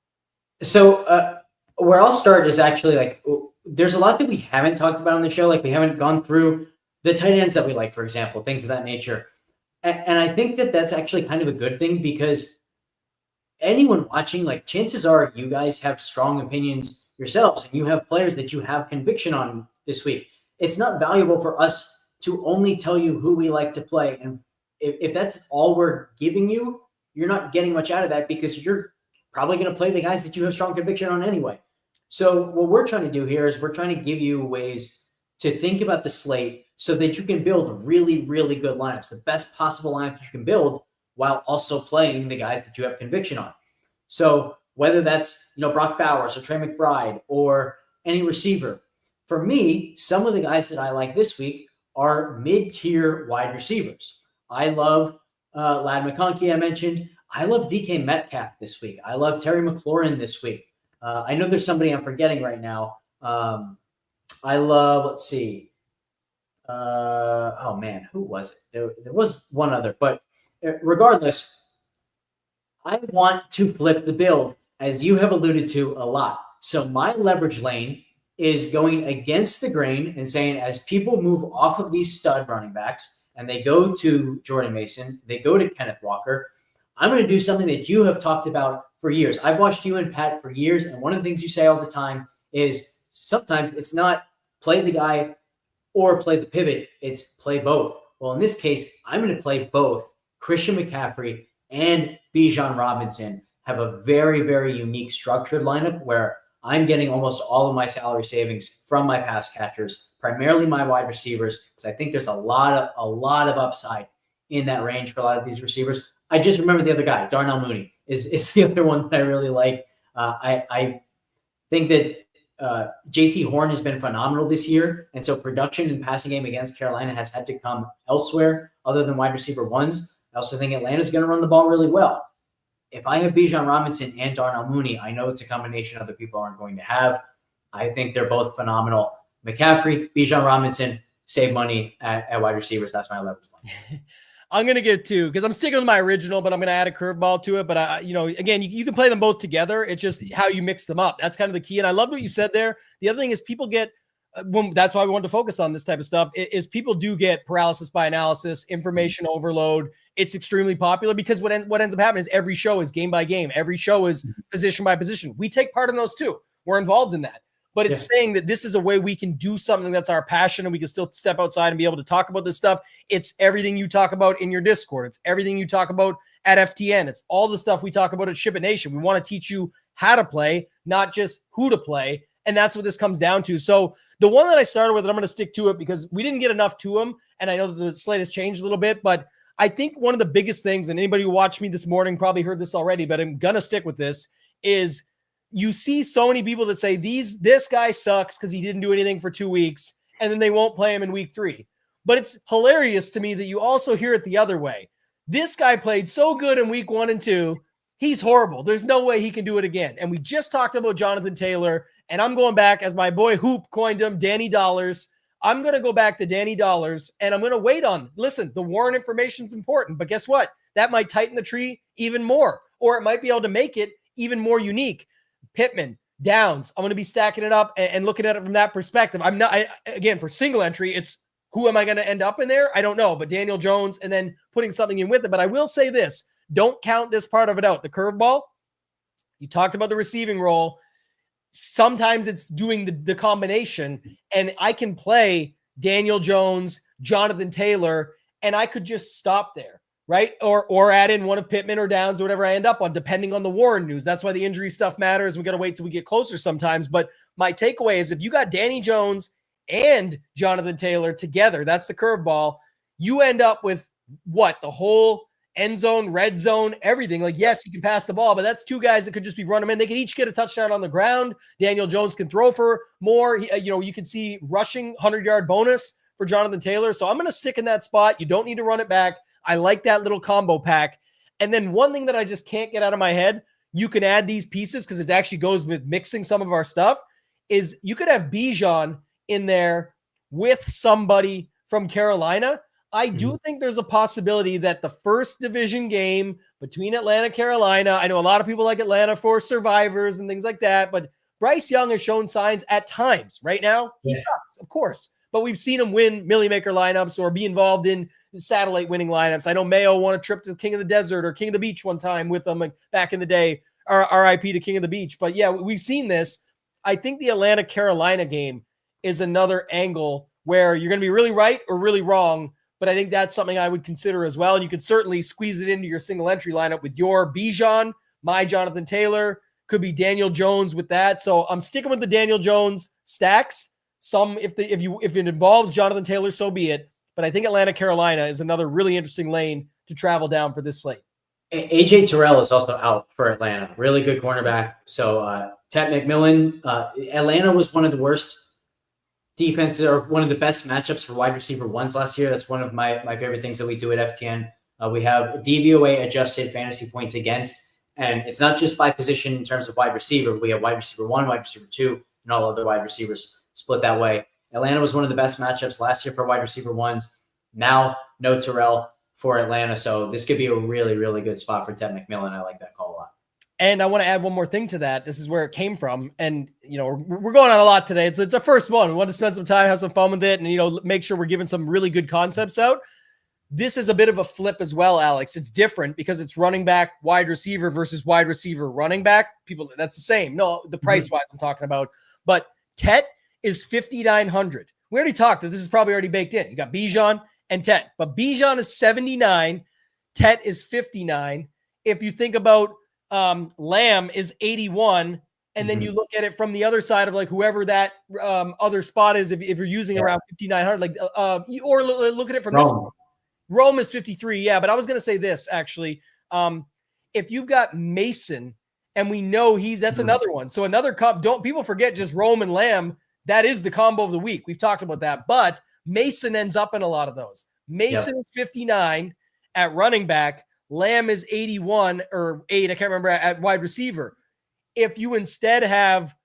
So where I'll start is actually like there's a lot that we haven't talked about on the show. Like we haven't gone through the tight ends that we like, for example, things of that nature. And I think that that's actually kind of a good thing because anyone watching, like chances are you guys have strong opinions yourselves and you have players that you have conviction on this week. It's not valuable for us to only tell you who we like to play. And if that's all we're giving you, you're not getting much out of that because you're probably going to play the guys that you have strong conviction on anyway. So what we're trying to do here is we're trying to give you ways to think about the slate so that you can build really, really good lineups, the best possible lineup you can build while also playing the guys that you have conviction on. So whether that's, Brock Bowers or Trey McBride or any receiver, for me, some of the guys that I like this week are mid-tier wide receivers. I love Ladd McConkey, I mentioned. I love DK Metcalf this week. I love Terry McLaurin this week. I know there's somebody I'm forgetting right now. I love, let's see. Oh, man, who was it? There was one other. But regardless, I want to flip the build, as you have alluded to a lot. So my leverage lane is going against the grain and saying as people move off of these stud running backs and they go to Jordan Mason, they go to Kenneth Walker, I'm going to do something that you have talked about for years. I've watched you and Pat for years, and one of the things you say all the time is sometimes it's not play the guy or play the pivot, it's play both. Well, in this case, I'm going to play both. Christian McCaffrey and Bijan Robinson have a very, very unique structured lineup where I'm getting almost all of my salary savings from my pass catchers, primarily my wide receivers, because I think there's a lot of upside in that range for a lot of these receivers. I just remember the other guy, Darnell Mooney, is the other one that I really like. I think that J.C. Horn has been phenomenal this year, and so production in passing game against Carolina has had to come elsewhere other than wide receiver ones. I also think Atlanta's going to run the ball really well. If I have Bijan Robinson and Darnell Mooney, I know it's a combination other people aren't going to have. I think they're both phenomenal. McCaffrey, Bijan Robinson, save money at wide receivers. That's my leverage line. I'm going to get 2 because I'm sticking with my original, but I'm going to add a curveball to it. But, again, you can play them both together. It's just how you mix them up. That's kind of the key. And I love what you said there. The other thing is people get that's why we wanted to focus on this type of stuff is people do get paralysis by analysis, information overload. It's extremely popular because what ends up happening is every show is game by game. Every show is position by position. We take part in those too. We're involved in that. But it's saying that this is a way we can do something that's our passion and we can still step outside and be able to talk about this stuff. It's everything you talk about in your Discord. It's everything you talk about at FTN. It's all the stuff we talk about at SHIPIT Nation. We want to teach you how to play, not just who to play. And that's what this comes down to. So the one that I started with, and I'm going to stick to it because we didn't get enough to them. And I know that the slate has changed a little bit, but I think one of the biggest things, and anybody who watched me this morning probably heard this already, but I'm going to stick with this, is you see so many people that say this guy sucks because he didn't do anything for 2 weeks, and then they won't play him in week 3. But it's hilarious to me that you also hear it the other way. This guy played so good in week 1 and 2. He's horrible. There's no way he can do it again. And we just talked about Jonathan Taylor, and I'm going back, as my boy Hoop coined him, Danny Dollars. I'm going to go back to Danny Dollars, and I'm going to wait on, listen, the Warren information is important, but guess what? That might tighten the tree even more, or it might be able to make it even more unique. Pittman, Downs, I'm going to be stacking it up and looking at it from that perspective. Again, for single entry, it's who am I going to end up in there? I don't know, but Daniel Jones and then putting something in with it. But I will say this, don't count this part of it out. The curveball, you talked about the receiving role. Sometimes it's doing the combination, and I can play Daniel Jones, Jonathan Taylor, and I could just stop there, right? Or add in one of Pittman or Downs or whatever I end up on, depending on the Warren news. That's why the injury stuff matters. We got to wait till we get closer sometimes. But my takeaway is if you got Danny Jones and Jonathan Taylor together, that's the curveball, you end up with what? The whole end zone, red zone, everything. Like, yes, you can pass the ball, but that's two guys that could just be running in. They could each get a touchdown on the ground. Daniel Jones can throw for more. You can see rushing 100-yard bonus for Jonathan Taylor. So I'm going to stick in that spot. You don't need to run it back. I like that little combo pack. And then one thing that I just can't get out of my head, you can add these pieces because it actually goes with mixing some of our stuff, is you could have Bijan in there with somebody from Carolina. I do think there's a possibility that the first division game between Atlanta and Carolina, I know a lot of people like Atlanta for survivors and things like that, but Bryce Young has shown signs at times. Right now, he sucks, of course, but we've seen him win Millie Maker lineups or be involved in satellite winning lineups. I know Mayo won a trip to King of the Desert or King of the Beach one time with them, like back in the day, RIP to King of the Beach. But yeah, we've seen this. I think the Atlanta-Carolina game is another angle where you're going to be really right or really wrong, but I think that's something I would consider as well. And you could certainly squeeze it into your single entry lineup with your Bijan, my Jonathan Taylor, could be Daniel Jones with that. So I'm sticking with the Daniel Jones stacks. Some, if it involves Jonathan Taylor, so be it. But I think Atlanta, Carolina is another really interesting lane to travel down for this slate. AJ Terrell is also out for Atlanta. Really good cornerback. So Ted McMillan, Atlanta was one of the worst defenses, or one of the best matchups for wide receiver ones last year. That's one of my favorite things that we do at FTN. We have DVOA adjusted fantasy points against, and it's not just by position in terms of wide receiver. We have wide receiver 1, wide receiver 2, and all other wide receivers split that way. Atlanta was one of the best matchups last year for wide receiver ones. Now, no Terrell for Atlanta. So this could be a really, really good spot for Ted McMillan. I like that call a lot. And I want to add one more thing to that. This is where it came from. And, we're going on a lot today. It's a first one. We want to spend some time, have some fun with it, and, make sure we're giving some really good concepts out. This is a bit of a flip as well, Alex. It's different because it's running back, wide receiver versus wide receiver, running back. People, that's the same. No, the price-wise I'm talking about. But Tet is 5,900. We already talked that this is probably already baked in. You got Bijan and Tet. But Bijan is 79. Tet is 59. If you think about Lamb is 81, and then you look at it from the other side of like whoever that other spot is, if you're using around 5,900, like or look at it from this. Rome is 53, yeah. But I was gonna say this actually, if you've got Mason, and we know that's another one. So another don't people forget just Rome and Lamb. That is the combo of the week. We've talked about that, but Mason ends up in a lot of those. Mason is 59 at running back. Lamb is 81 or 8, I can't remember, at wide receiver. If you instead have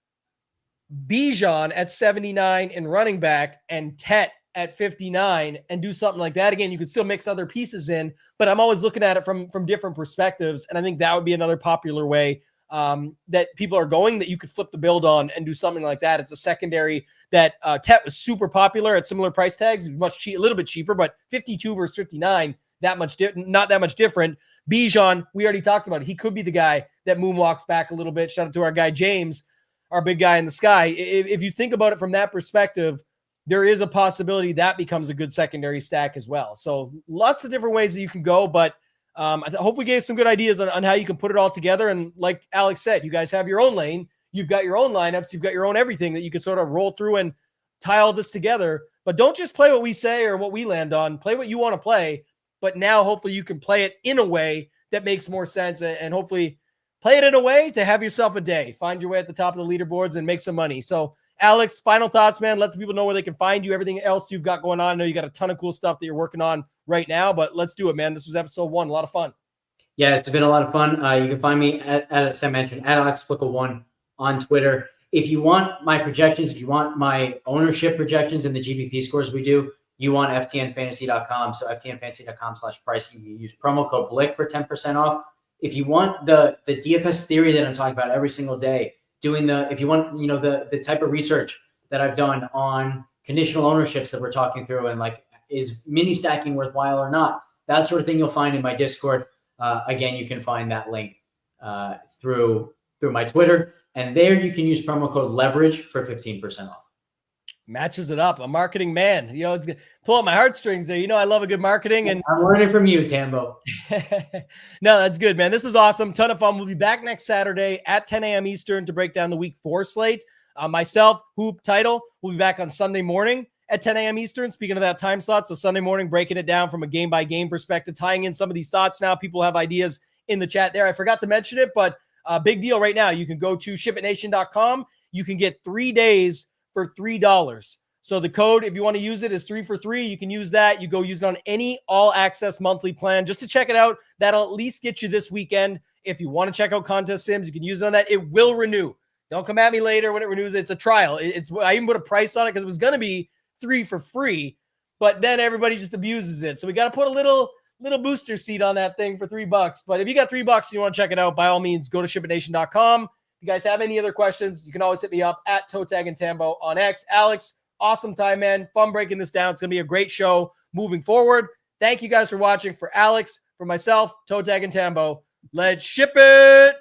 Bijan at 79 in running back and Tet at 59 and do something like that, again, you could still mix other pieces in, but I'm always looking at it from different perspectives. And I think that would be another popular way that people are going that you could flip the build on and do something like that. It's a secondary that Tet was super popular at similar price tags, a little bit cheaper, but 52 versus 59, not that much different. Bijan, we already talked about it. He could be the guy that moonwalks back a little bit. Shout out to our guy James, our big guy in the sky. If you think about it from that perspective, there is a possibility that becomes a good secondary stack as well. So lots of different ways that you can go, but I hope we gave some good ideas on how you can put it all together. And like Alex said, you guys have your own lane. You've got your own lineups. You've got your own everything that you can sort of roll through and tie all this together. But don't just play what we say or what we land on. Play what you want to play. But now hopefully you can play it in a way that makes more sense, and hopefully play it in a way to have yourself a day. Find your way at the top of the leaderboards and make some money. So Alex, final thoughts, man. Let the people know where they can find you, everything else you've got going on. I know you got a ton of cool stuff that you're working on right now, but let's do it, man. This was episode 1. A lot of fun. Yeah, it's been a lot of fun. You can find me as I mentioned, at Alex Blickle 1 on Twitter. If you want my projections, if you want my ownership projections and the GPP scores we do, you want ftnfantasy.com. So ftnfantasy.com/price. You can use promo code BLICK for 10% off. If you want the DFS theory that I'm talking about every single day, if you want, the type of research that I've done on conditional ownerships that we're talking through, and like, is mini stacking worthwhile or not? That sort of thing you'll find in my Discord. Again, you can find that link through my Twitter, and there you can use promo code LEVERAGE for 15% off. Matches it up. A marketing man. Pull up my heartstrings there. I love a good marketing. And I'm learning from you, Tambo. No, that's good, man. This is awesome. Ton of fun. We'll be back next Saturday at 10 a.m. Eastern to break down the week 4 slate. Myself, Hoop Title, will be back on Sunday morning at 10 a.m. Eastern. Speaking of that time slot, so Sunday morning, breaking it down from a game-by-game perspective, tying in some of these thoughts now. People have ideas in the chat there. I forgot to mention it, but big deal right now. You can go to shipitnation.com. You can get 3 days for $3. So the code, if you want to use it, is 3 for 3. You can use that. You go use it on any all-access monthly plan just to check it out. That'll at least get you this weekend. If you want to check out Contest Sims, you can use it on that. It will renew. Don't come at me later when it renews. It's a trial. I even put a price on it because it was going to be 3 for free, but then everybody just abuses it. So we got to put a little booster seat on that thing for $3. But if you got $3 and you want to check it out, by all means, go to shipitnation.com. If you guys have any other questions, you can always hit me up at ToeTagginTambo on X. Alex, awesome time, man. Fun breaking this down. It's going to be a great show moving forward. Thank you guys for watching. For Alex, for myself, ToeTagginTambo, let's ship it.